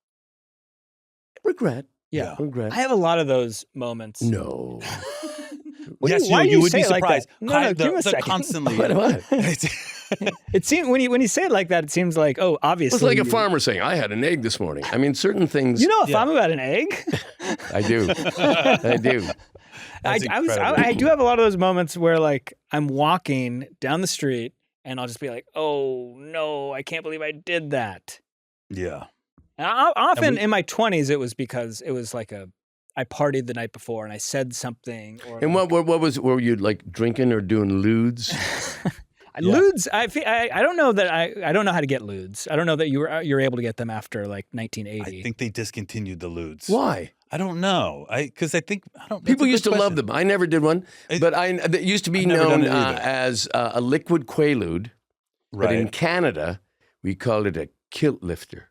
regret. Yeah. Regret. I have a lot of those moments. No. Yes, why do you you would be say it like surprised. that? No, give me a second. Constantly. What? It seems when you say it like that, it seems like, oh, obviously. It's like a farmer saying, I had an egg this morning. I mean, certain things. if I'm about an egg. I do. I do. I do have a lot of those moments where like I'm walking down the street and I'll just be like, oh no, I can't believe I did that. Yeah. And often in my 20s, it was because it was like I partied the night before and I said something. Or And what were you like drinking or doing lewds? Lewds, I don't know that I don't know how to get lewds. I don't know that you're able to get them after like 1980. I think they discontinued the lewds. Why? I don't know. Because I think I don't. People used to love them. I never did one, but it used to be known as a liquid Quaalude. Right. But in Canada, we called it a kilt lifter.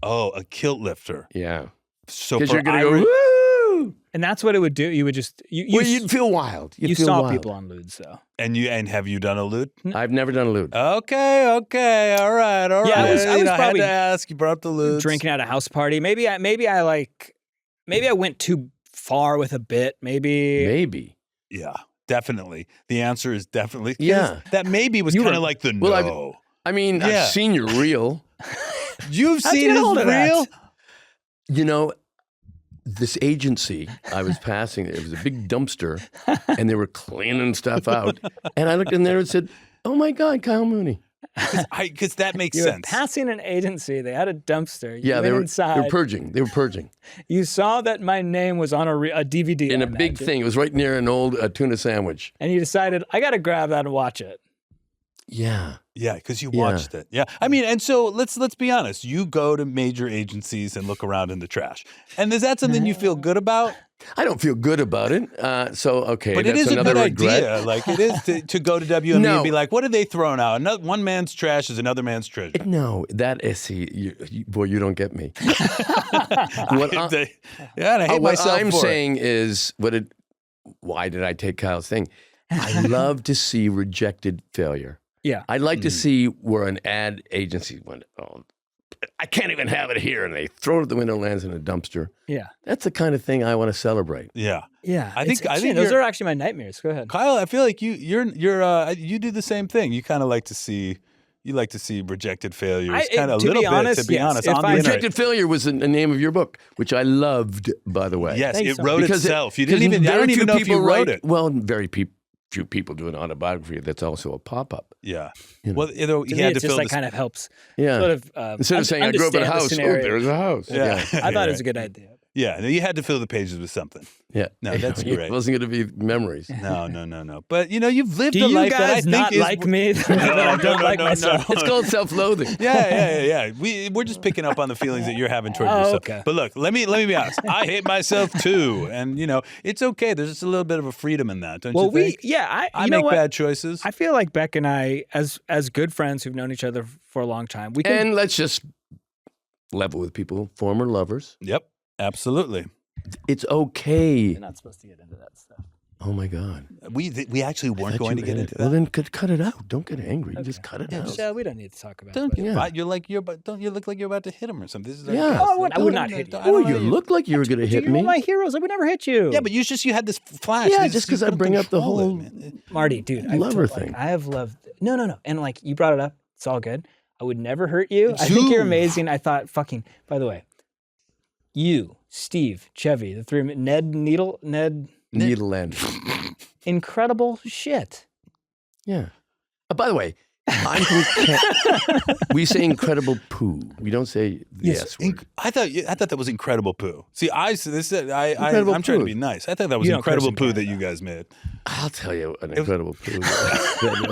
Oh, a kilt lifter. Yeah. So because for you're going to go, woo! And that's what it would do. You would just you'd feel wild. You feel saw wild. people on lewds though. And have you done a lewd? I've never done a lewd. Okay, all right. Yeah, I was I probably had to ask. You brought up the lewds. Drinking at a house party. Maybe I went too far with a bit. Maybe. Yeah, definitely. The answer is definitely. Yeah. That maybe was kind of like the no. Well, I've seen your reel. You've How'd you seen get his hold of reel? that? This agency I was passing, it was a big dumpster, and they were cleaning stuff out. And I looked in there and said, oh my God, Kyle Mooney. Because that makes You sense. were passing an agency. They had a dumpster. You Yeah, went inside. they were purging. They were purging. You saw that my name was on a DVD. In I a big imagine. thing. It was right near an old tuna sandwich. And you decided, I got to grab that and watch it. Yeah. Yeah, because you watched it. Yeah, I mean, and so let's be honest. You go to major agencies and look around in the trash, and is that something you feel good about? I don't feel good about it. Okay, But that's it is a another good regret. idea. Like it is to go to WME No. and be like, what are they throwing out? One man's trash is another man's treasure. No, that is boy, you don't get me. What and I hate what myself I'm for saying is, why did I take Kyle's thing? I love to see rejected failure. Yeah. I'd like to see where an ad agency went, oh, I can't even have it here, and they throw it at the window, lands in a dumpster. Yeah. That's the kind of thing I want to celebrate. Yeah. Yeah. I think those are actually my nightmares. Go ahead. Kyle, I feel like you do the same thing. You kind of like to see rejected failures, kind of a little bit. Honest, to be yes. honest, If on the I- internet. Rejected Failure was the name of your book, which I loved, by the way. Yes, Thanks it so wrote much. itself. You didn't even. I don't even know if you wrote it. Well, very few few people do an autobiography that's also a pop-up. Yeah. You know. Well, you know, To he me, had it's to just fill like this. kind of helps. Yeah. Sort of, Instead of saying I grew up in a understand the house, scenario. there's a house. Yeah. I thought it was a good idea. Yeah, no, you had to fill the pages with something. Yeah. No, that's It great. wasn't going to be memories. No. But you know, you've lived Do a you life that I guys think not is like me? That I don't like myself. It's called self-loathing. Yeah. We're just picking up on the feelings that you're having toward yourself. Okay. But look, let me be honest. I hate myself too, and you know, it's okay. There's just a little bit of a freedom in that, don't you think? I I know make what? bad choices. I feel like Beck and I, as good friends who've known each other for a long time, we can. And let's just level with people, former lovers. Yep, absolutely. It's okay. You're not supposed to get into that stuff. Oh my God. We actually weren't Thought going you to get had- into that. Well, then cut it out. Don't get angry. Just cut it out. So we don't need to talk about Don't it. get Yeah. fight. Don't you look like you're about to hit him or something? This is our Yeah. guest. Oh, I would not Don't- hit you. I don't Oh, know you look like you were going to hit You're me. one of my heroes. I would never hit you. Yeah, but you had this flash. Yeah, You just you 'cause I couldn't bring up the control it, whole- man. Marty, dude, Lover thing. I have loved. No. And like you brought it up. It's all good. I would never hurt you. I think you're Dude. amazing. I thought fucking, by the way, you, Steve, Chevy, the three of them, Ned, Needleland. incredible shit. Yeah. By the way, I'm from we say incredible poo. We don't say the S word. I thought that was incredible poo. See, I'm Incredible trying to poo. be nice. I thought that was You don't incredible curse in poo that Canada. you guys made. I'll tell you an incredible poo.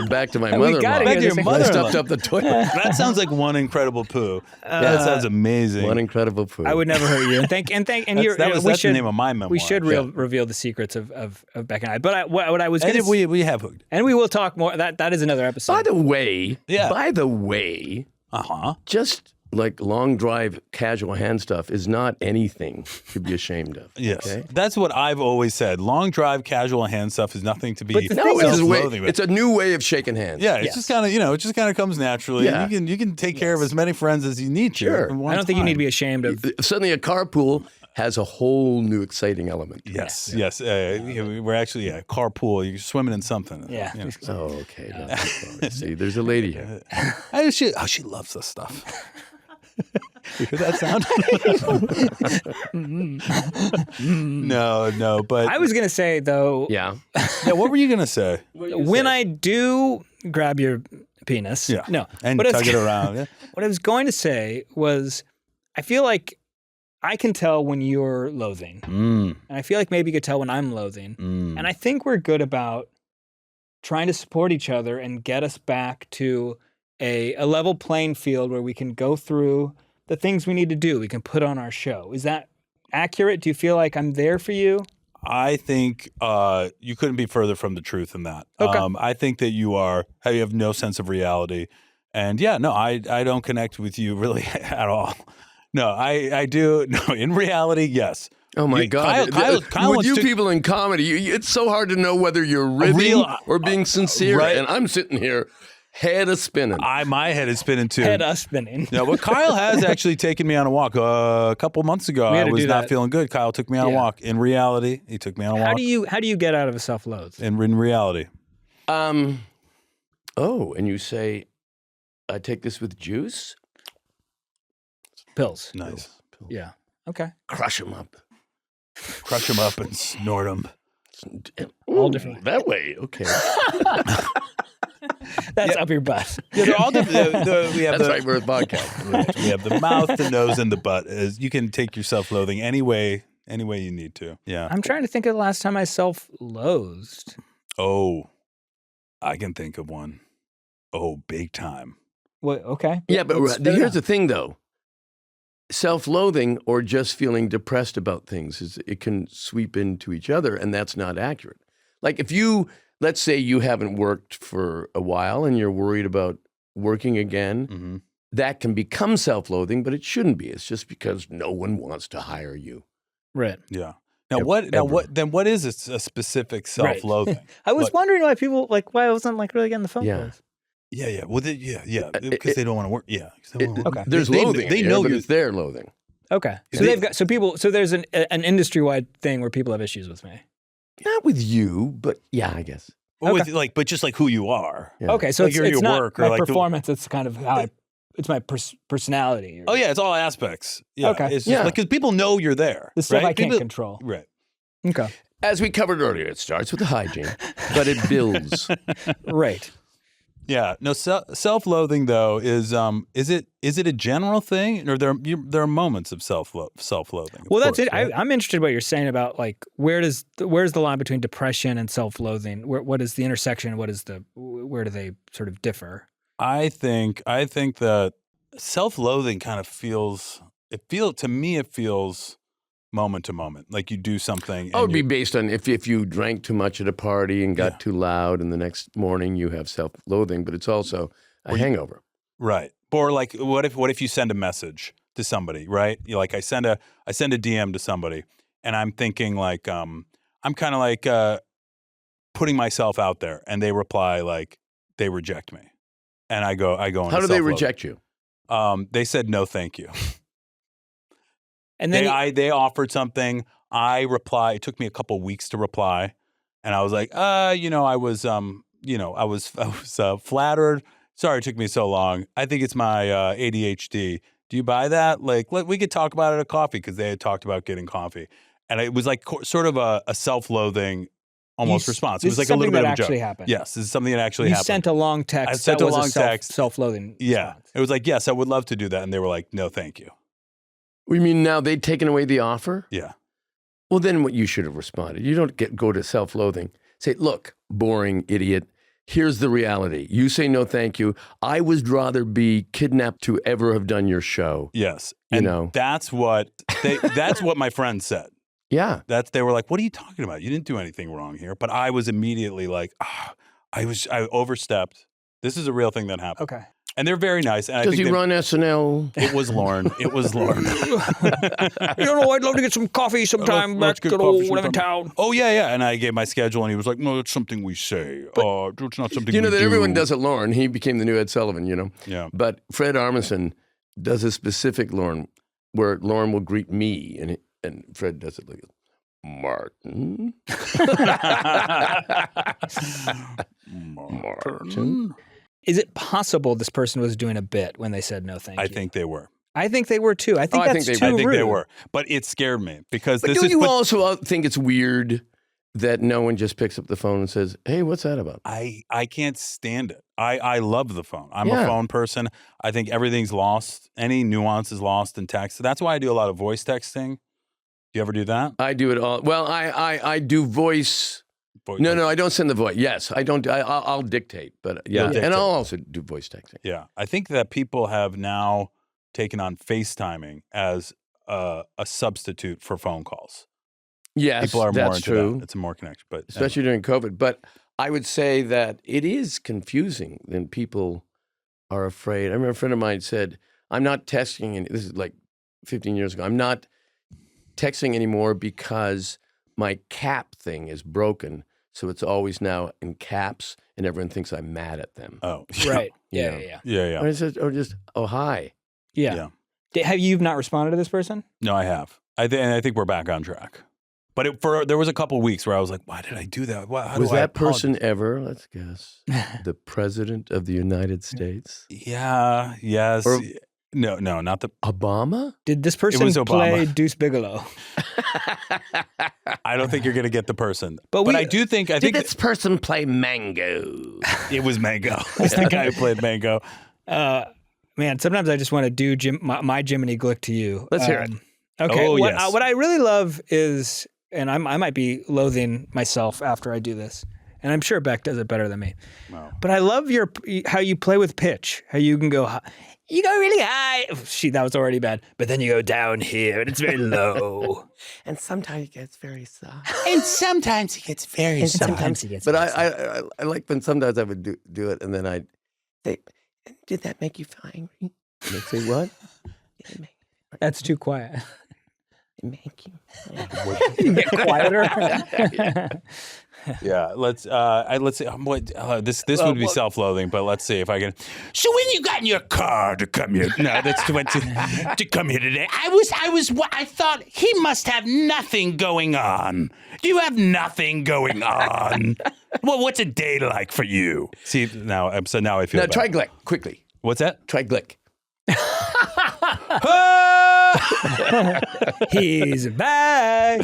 Back to my We mother-in-law. gotta Back to your this I mother-in-law. stuffed up the toilet. That sounds like one incredible poo. That sounds amazing. One incredible poo. I would never hurt you. And you're. That's we the should name of my memoir. we should reveal the secrets of Beck and I. But what I was And going to we have hooked. and we will talk more. That is another episode. By the way, Uh huh. just like long drive casual hand stuff is not anything to be ashamed of. Yes, Okay? that's what I've always said. Long drive, casual hand stuff is nothing to be No, it's self-loathing. it's a new way of shaking hands. Yeah, it's just kind of it just kind of comes naturally. Yeah. You can take care of as many friends as you need to. Sure. at one I don't think you need to time. be ashamed of. Suddenly a carpool has a whole new exciting element. Yes. We're actually carpool. You're swimming in something. Yeah. You know. Oh, okay. Not too far. See, there's a lady here. She loves this stuff. You hear that sound? No, but I was going to say though, Yeah. what were you gonna say? when I do grab your penis, Yeah, no, and what I was- tug it around. Yeah. What I was going to say was, I feel like I can tell when you're loathing, and I feel like maybe you could tell when I'm loathing, and I think we're good about trying to support each other and get us back to a level playing field where we can go through the things we need to do. We can put on our show. Is that accurate? Do you feel like I'm there for you? I think you couldn't be further from the truth in that. Okay. I think that you have no sense of reality. And I don't connect with you really at all. No, I do. No, in reality, yes. Oh my God! Kyle With wants you to- people in comedy, it's so hard to know whether you're ribbing or being sincere. right. And I'm sitting here, head a spinning. My head is spinning too. Head us spinning. No, but Kyle has actually taken me on a walk. A couple months ago, We had I to was do not that. feeling good. Kyle took me on a Yeah. walk. In reality, he took me on a walk. How do you get out of a self-loathe? In reality, And you say, I take this with juice? Pills. nice. Yeah. Okay. Crush them up. Crush him up and snort him. All different. That way, okay. That's up your butt. Yeah, they're all different. We have That's right, we're a podcast. We have the mouth, the nose, and the butt. You can take your self-loathing any way you need to. Yeah. I'm trying to think of the last time I self-loathed. Oh, I can think of one. Oh, big time. What? Okay. Yeah, but Let's spit it here's out. the thing, though. Self-loathing or just feeling depressed about things, it can sweep into each other, and that's not accurate. Like if you, let's say you haven't worked for a while and you're worried about working again, Mm-hmm. that can become self-loathing, but it shouldn't be. It's just because no one wants to hire you. Right. Yeah. Now Ever- what? Now ever. what? Then what is a specific self-loathing? I was What- wondering why I wasn't like really getting the phone Yeah. calls. Yeah. Well, because they don't want to work. Yeah. 'cause they don't wanna work. Okay. There's They- loathing. they in know there, but you're- it's their loathing. Okay. So They- they've got so there's an industry-wide thing where people have issues with me. Not with you, but yeah, I guess. Well, Okay. but just like who you are. Yeah. Okay, so Like it's, your it's not work or my like the- performance. It's kind of how it's my personality. Oh yeah, it's all aspects. Yeah. Okay. It's just Yeah. because people know you're there. The stuff right? I can't People- control. Right. Okay. As we covered earlier, it starts with the hygiene, but it builds. Right. Yeah. No, self-loathing though is it a general thing, or there are moments of self-loathing? Well, that's course, it. right? I'm interested in what you're saying about like where's the line between depression and self-loathing? What is the intersection? Where do they sort of differ? I think that self-loathing kind of feels moment to moment, like you do something. Oh, it'd be based on if you drank too much at a party and got too loud, and the next morning you have self-loathing, but it's also a hangover. Right. Or like, what if you send a message to somebody, right? You like, I send a DM to somebody, and I'm thinking like, I'm kind of like putting myself out there, and they reply like they reject me, and I go. How do they reject you? They said no, thank you. And then they offered something. I reply. It took me a couple weeks to reply, and I was like, I was flattered. Sorry, it took me so long. I think it's my ADHD. Do you buy that? Like, we could talk about it at coffee, because they had talked about getting coffee, and it was like sort of a self-loathing almost response. It was like a little bit of a joke. Happened. Yes, this is something that actually happened. You sent a long text. I sent a long text. Self-loathing. Yeah, response. it was like, yes, I would love to do that, and they were like, no, thank you. We mean now they've taken away the offer? Yeah. Well, then what you should have responded. You don't go to self-loathing. Say, look, boring idiot. Here's the reality. You say no, thank you. I would rather be kidnapped to ever have done your show. Yes. You And know. that's what my friends said. Yeah. They were like, what are you talking about? You didn't do anything wrong here. But I was immediately like, I overstepped. This is a real thing that happened. Okay. And they're very nice. And Does he run SNL? It was Lauren. It was Lauren. You know, I'd love to get some coffee sometime Let's back get at coffee old sometime. town. Oh, yeah. And I gave my schedule, and he was like, no, it's something we say. It's not something You know we that do. everyone does it, Lauren. He became the new Ed Sullivan, you know. Yeah. But Fred Armisen does a specific Lauren, where Lauren will greet me, and Fred does it like, Martin. Martin. Is it possible this person was doing a bit when they said no thank you? I think they were. I think they were too. I think that's too I think rude. they were. But it scared me, because But do you also think it's weird that no one just picks up the phone and says, hey, what's that about? I can't stand it. I love the phone. I'm a phone person. I think everything's lost. Any nuance is lost in text. So that's why I do a lot of voice texting. Do you ever do that? I do it all. Well, I do voice. No, I don't send the voice. Yes, I don't. I'll dictate, but yeah. You'll dictate. And I'll also do voice texting. Yeah. I think that people have now taken on FaceTiming as a substitute for phone calls. Yes, People are more that's into true. that. It's a more connection. But Especially during COVID. But I would say that it is confusing when people are afraid. I remember a friend of mine said, I'm not texting, and this is like 15 years ago, I'm not texting anymore because my cap thing is broken. So it's always now in caps, and everyone thinks I'm mad at them. Oh, Right. Yeah. Or just, oh, hi. Yeah. Have you not responded to this person? No, I have. I think we're back on track. But there was a couple of weeks where I was like, why did I do that? Was that person ever, let's guess, the president of the United States? Yeah, yes. Or- No, not the Obama? Did this person was Obama. play Deuce Bigelow? I don't think you're going to get the person. But I do think Did this person play Mango? it was Mango. It's the guy who played Mango. Man, sometimes I just want to do my Jiminy Glick to you. Let's hear it. Okay. Oh, what, yes. what I really love is, and I might be loathing myself after I do this, and I'm sure Beck does it better than me. Wow. But I love how you play with pitch, how you can go you go really high. That was already bad. But then you go down here, and it's very low. And sometimes it gets very soft. And sometimes he gets very Sometimes he gets But I like when sometimes I would do it, and then I'd say, did that make you feel angry? And they'd say, what? That's too quiet. It make you You get quieter. Yeah, let's see. This would be self-loathing, but let's see if I can. So when you got in your car to come here, no, that's to come here today. I thought he must have nothing going on. Do you have nothing going on? Well, what's a day like for you? See, now I feel Now bad. try Glick quickly. What's that? Try Glick. Ah! He's back.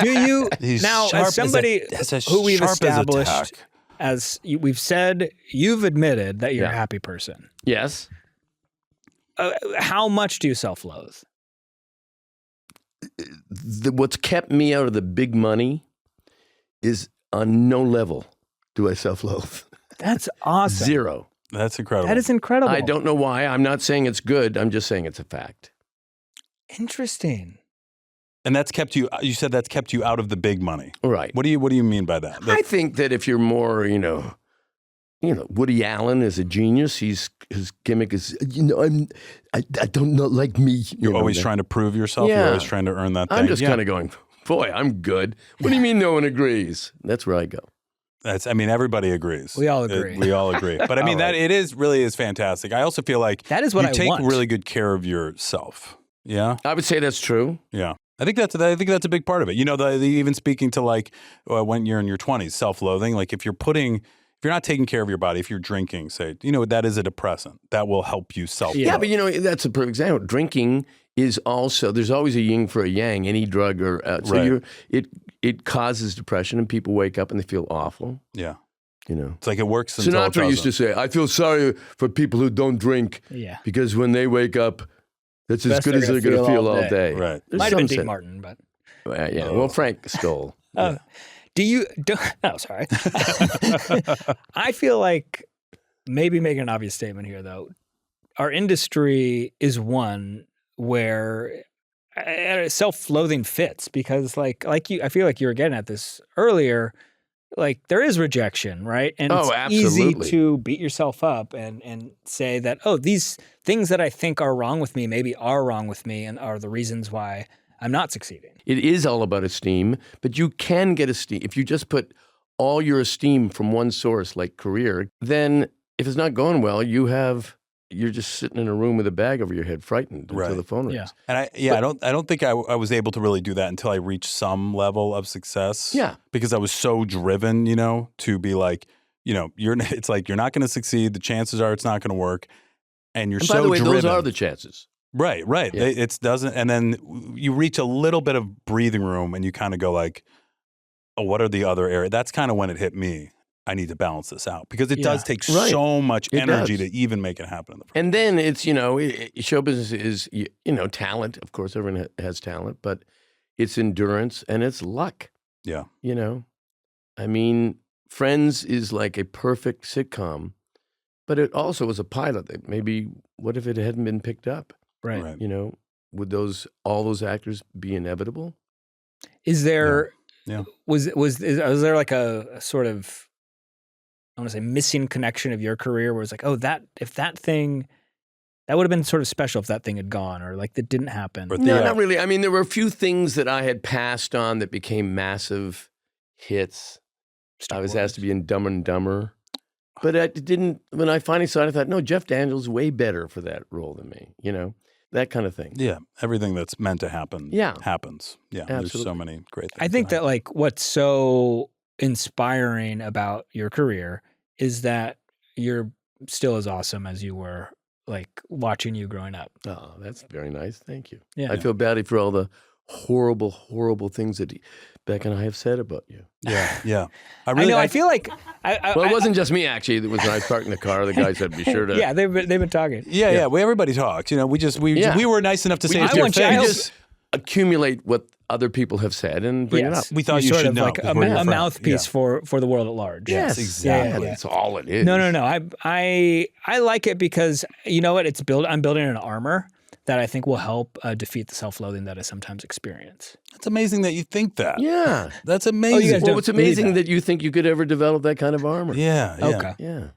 Do you He's now, sharp as somebody as a who we've sharp as a established, tack. we've said, you've admitted that you're a happy person. Yes. How much do you self-loathe? What's kept me out of the big money is on no level do I self-loathe. That's awesome. Zero. That's incredible. That is incredible. I don't know why. I'm not saying it's good. I'm just saying it's a fact. Interesting. And that's kept you. You said that's kept you out of the big money. Right. What do you mean by that? I think that if you're more, Woody Allen is a genius. His gimmick is, I don't know, like me. You're always trying to prove yourself. Yeah. You're always trying to earn that thing. I'm just kind of going, boy, I'm good. What do you mean no one agrees? That's where I go. Everybody agrees. We all agree. We all agree. But I mean, really is fantastic. I also feel like that is what you I take want. really good care of yourself. Yeah. I would say that's true. Yeah. I think that's a big part of it. Even speaking to when you're in your 20s, self-loathing, like if you're not taking care of your body, if you're drinking, say, that is a depressant. That will help you self-loathe. Yeah, but that's a perfect example. Drinking is also, there's always a yin for a yang, any drug or, it causes depression and people wake up and they feel awful. Yeah. It's like it works until it Sinatra doesn't. used to say, I feel sorry for people who don't drink because when they wake up, that's as good as they're going to feel all day. Right. Might have been Dean Martin, but. Well, Frank stole. Oh, sorry. I feel like maybe making an obvious statement here, though. Our industry is one where self-loathing fits because, like you, I feel like you were getting at this earlier. Like there is rejection, right? And it's easy to beat yourself up and say that, these things that I think are wrong with me maybe are wrong with me and are the reasons why I'm not succeeding. It is all about esteem, but you can get esteem. If you just put all your esteem from one source, like career, then if it's not going well, you're just sitting in a room with a bag over your head, frightened until the phone rings. Yeah. And I don't think I was able to really do that until I reached some level of success. Yeah. Because I was so driven, to be like, it's like you're not going to succeed. The chances are it's not going to work. And you're and so by the way, driven. those are the chances. Right. Yeah. It doesn't. And then you reach a little bit of breathing room and you kind of go like, oh, what are the other areas? That's kind of when it hit me. I need to balance this out because it does take so much energy to even make it happen. In the and then it's, show business is, talent. Of course, everyone has talent, but it's endurance and it's luck. Yeah. I mean, Friends is like a perfect sitcom, but it also was a pilot that maybe, what if it hadn't been picked up? Right. Would all those actors be inevitable? Is there, Yeah. Was there like a sort of, I want to say missing connection of your career where it's like, if that thing, that would have been sort of special if that thing had gone or like that didn't happen. No, not really. I mean, there were a few things that I had passed on that became massive hits. I was asked to be in Dumb and Dumber, but I didn't, when I finally saw it, I thought, no, Jeff Daniels is way better for that role than me, that kind of thing. Yeah. Everything that's meant to happen happens. Yeah. Absolutely. There's so many great things. I think that like what's so inspiring about your career is that you're still as awesome as you were like watching you growing up. Oh, that's very nice. Thank you. Yeah. I feel badly for all the horrible, horrible things that Beck and I have said about you. Yeah. Yeah. I feel like well, it wasn't just me, actually. It was when I was parked in the car. The guy said, be sure to. Yeah, they've been talking. Yeah. Everybody talks. We were nice enough to say it to your face. Just accumulate what other people have said and bring it up. We thought you sort should of know. like a mouthpiece for the world at large. Yes, exactly. That's all it is. No. I like it because you know what? I'm building an armor that I think will help defeat the self-loathing that I sometimes experience. It's amazing that you think that. Yeah. That's amazing. you guys Well, it's amazing that you think you could ever develop that kind of armor. Yeah. Okay. Yeah.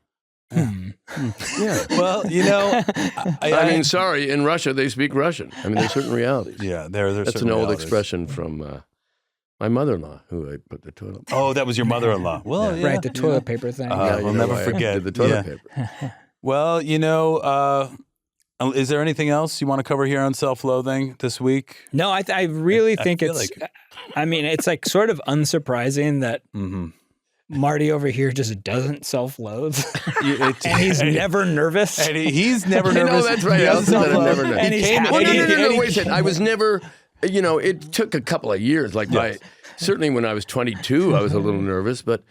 Yeah. Well, I mean, sorry, in Russia, they speak Russian. I mean, there's certain realities. Yeah, there's That's certain an old realities. expression from my mother-in-law, who I put the toilet. Oh, that was your mother-in-law. Well, Right, the toilet paper thing. we'll never forget. The toilet paper. Well, is there anything else you want to cover here on self-loathing this week? No, I really think feel it's. I mean, it's like sort of unsurprising that Marty over here just doesn't self-loathe, and he's never nervous. And he's never nervous. No, that's right. I also said I'm never nervous. And he's came- happy. No, wait a second. I was never, it took a couple of years. Like certainly when I was 22, I was a little nervous, but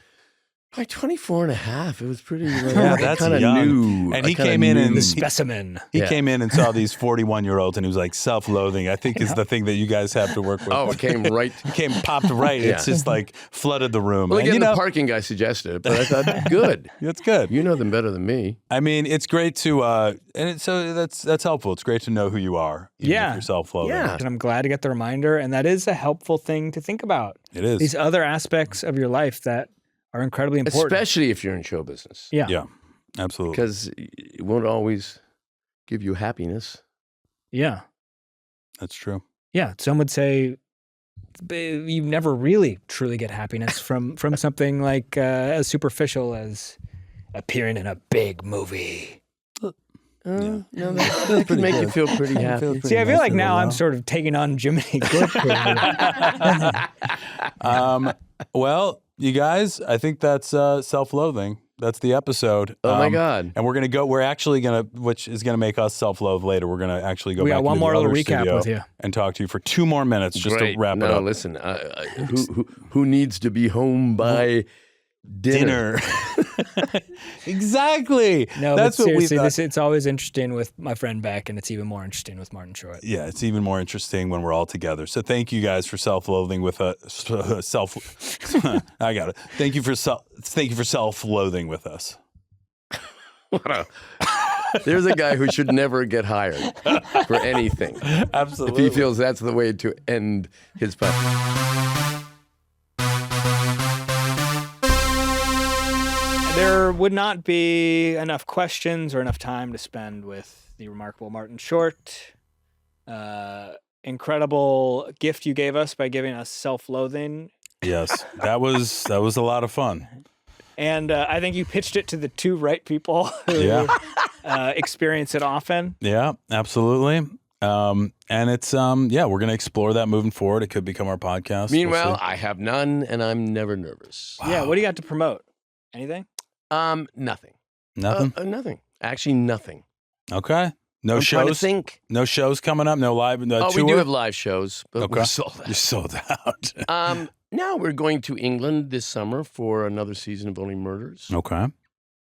by 24 and a half, it was pretty, that's kind of young. new. And he came in and The specimen. he came in and saw these 41-year-olds, and he was like, self-loathing, I think is the thing that you guys have to work with. Oh, it came right. Popped right. It's just like flooded the room. Well, And, again, the parking guy suggested it, but I thought, good. That's good. You know them better than me. I mean, it's great to, so that's helpful. It's great to know who you are. Even if you're self-loathing. Yeah. And I'm glad to get the reminder, and that is a helpful thing to think about. It is. These other aspects of your life that are incredibly important. Especially if you're in show business. Yeah. Yeah, absolutely. Because it won't always give you happiness. Yeah. That's true. Yeah. Some would say you never really truly get happiness from something like as superficial as appearing in a big movie. No, that could make you feel pretty happy. See, I feel like now I'm sort of taking on Jiminy Glick. Well, you guys, I think that's self-loathing. That's the episode. Oh my God. And we're actually gonna, which is gonna make us self-loathe later. We're gonna actually go We back got one into more the little other recap studio with you. and talk to you for 2 more minutes just Great. to wrap it up. No, listen, who needs to be home by dinner? Exactly. No, that's but what we seriously, thought. it's always interesting with my friend Beck, and it's even more interesting with Martin Short. Yeah, it's even more interesting when we're all together. So thank you guys for self-loathing with I got it. Thank you for self-loathing with us. There's a guy who should never get hired for anything. Absolutely. If he feels that's the way to end his podcast. There would not be enough questions or enough time to spend with the remarkable Martin Short. Incredible gift you gave us by giving us self-loathing. Yes, that was a lot of fun. And I think you pitched it to the 2 right people who experience it often. Yeah, absolutely. And it's we're going to explore that moving forward. It could become our podcast. Meanwhile, We'll see. I have none, and I'm never nervous. Yeah, what do you got to promote? Anything? Nothing. Nothing. Nothing. Actually, nothing. Okay. No I'm trying to shows. think. No shows coming up. No live. No Oh, tour? we do have live shows, but Okay. we're sold out. You're sold out. Now we're going to England this summer for another season of Only Murders, Okay.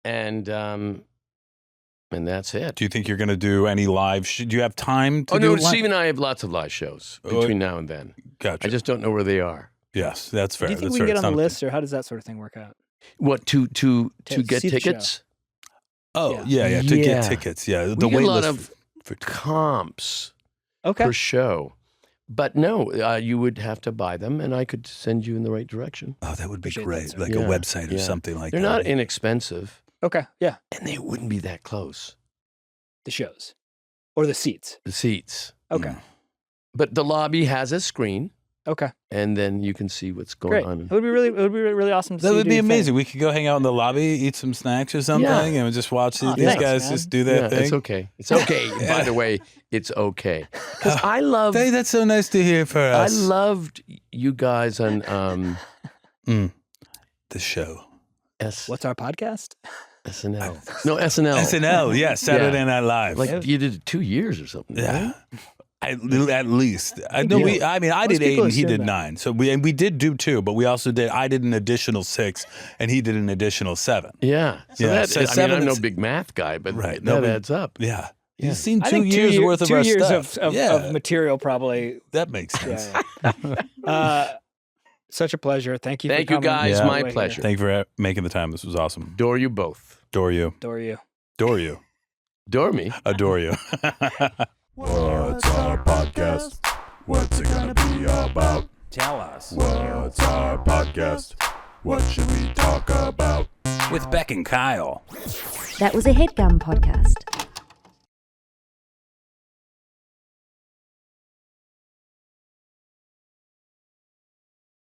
and that's it. Do you think you're going to do any live? Do you have time to Oh do no, live? Steve and I have lots of live shows between now and then. Gotcha. I just don't know where they are. Yes, that's fair. Do you think That's we fair. can get It's on the not a- list, or how does that sort of thing work out? What to get see the tickets? Oh, Yeah. yeah. To Yeah. get tickets. Yeah. The We get wait a lot list of for comps Okay. per show, but no, you would have to buy them, and I could send you in the right direction. Oh, that would be Appreciate great. that, sir. Like Yeah, a website or yeah. something like They're that. not inexpensive, Okay. Yeah. and they wouldn't be that close. The shows. Or the seats. The seats, Okay. but the lobby has a screen, Okay. and then you can see what's going Great. on. It would be really awesome to see That you would do be your thing. amazing. We could go hang out in the lobby, eat some snacks or something, Yeah. and just watch Aw, these thanks, guys man. just do their Yeah, thing. it's okay. It's okay. By the way, it's okay because I love. Hey, that's so nice to hear for I us. loved you guys on the show. What's our podcast? SNL. No, SNL. SNL, yeah, Saturday Night Live. Like you did it 2 years or something. yeah. Right? At least. I did Most 8 people and he assume did that. 9. So we did do 2, but we also I did an additional 6 and he did an additional 7. Yeah. So Yeah, that, so I mean, 7 I'm no is- big math guy, but Right, that no big- adds up. Yeah. Yeah. You've seen I 2 think years worth of 2 our years stuff. of material probably. That makes sense. Yeah. Such a pleasure. Thank you. Thank for you, coming guys. all the My way pleasure. here. Thank you for making the time. This was awesome. Adore you both. Adore you. Adore you. Adore you. Adore me. Adore you. What's our podcast? What's it gonna be about? Tell us. What's our podcast? What should we talk about? With Beck and Kyle. That was a Headgum podcast.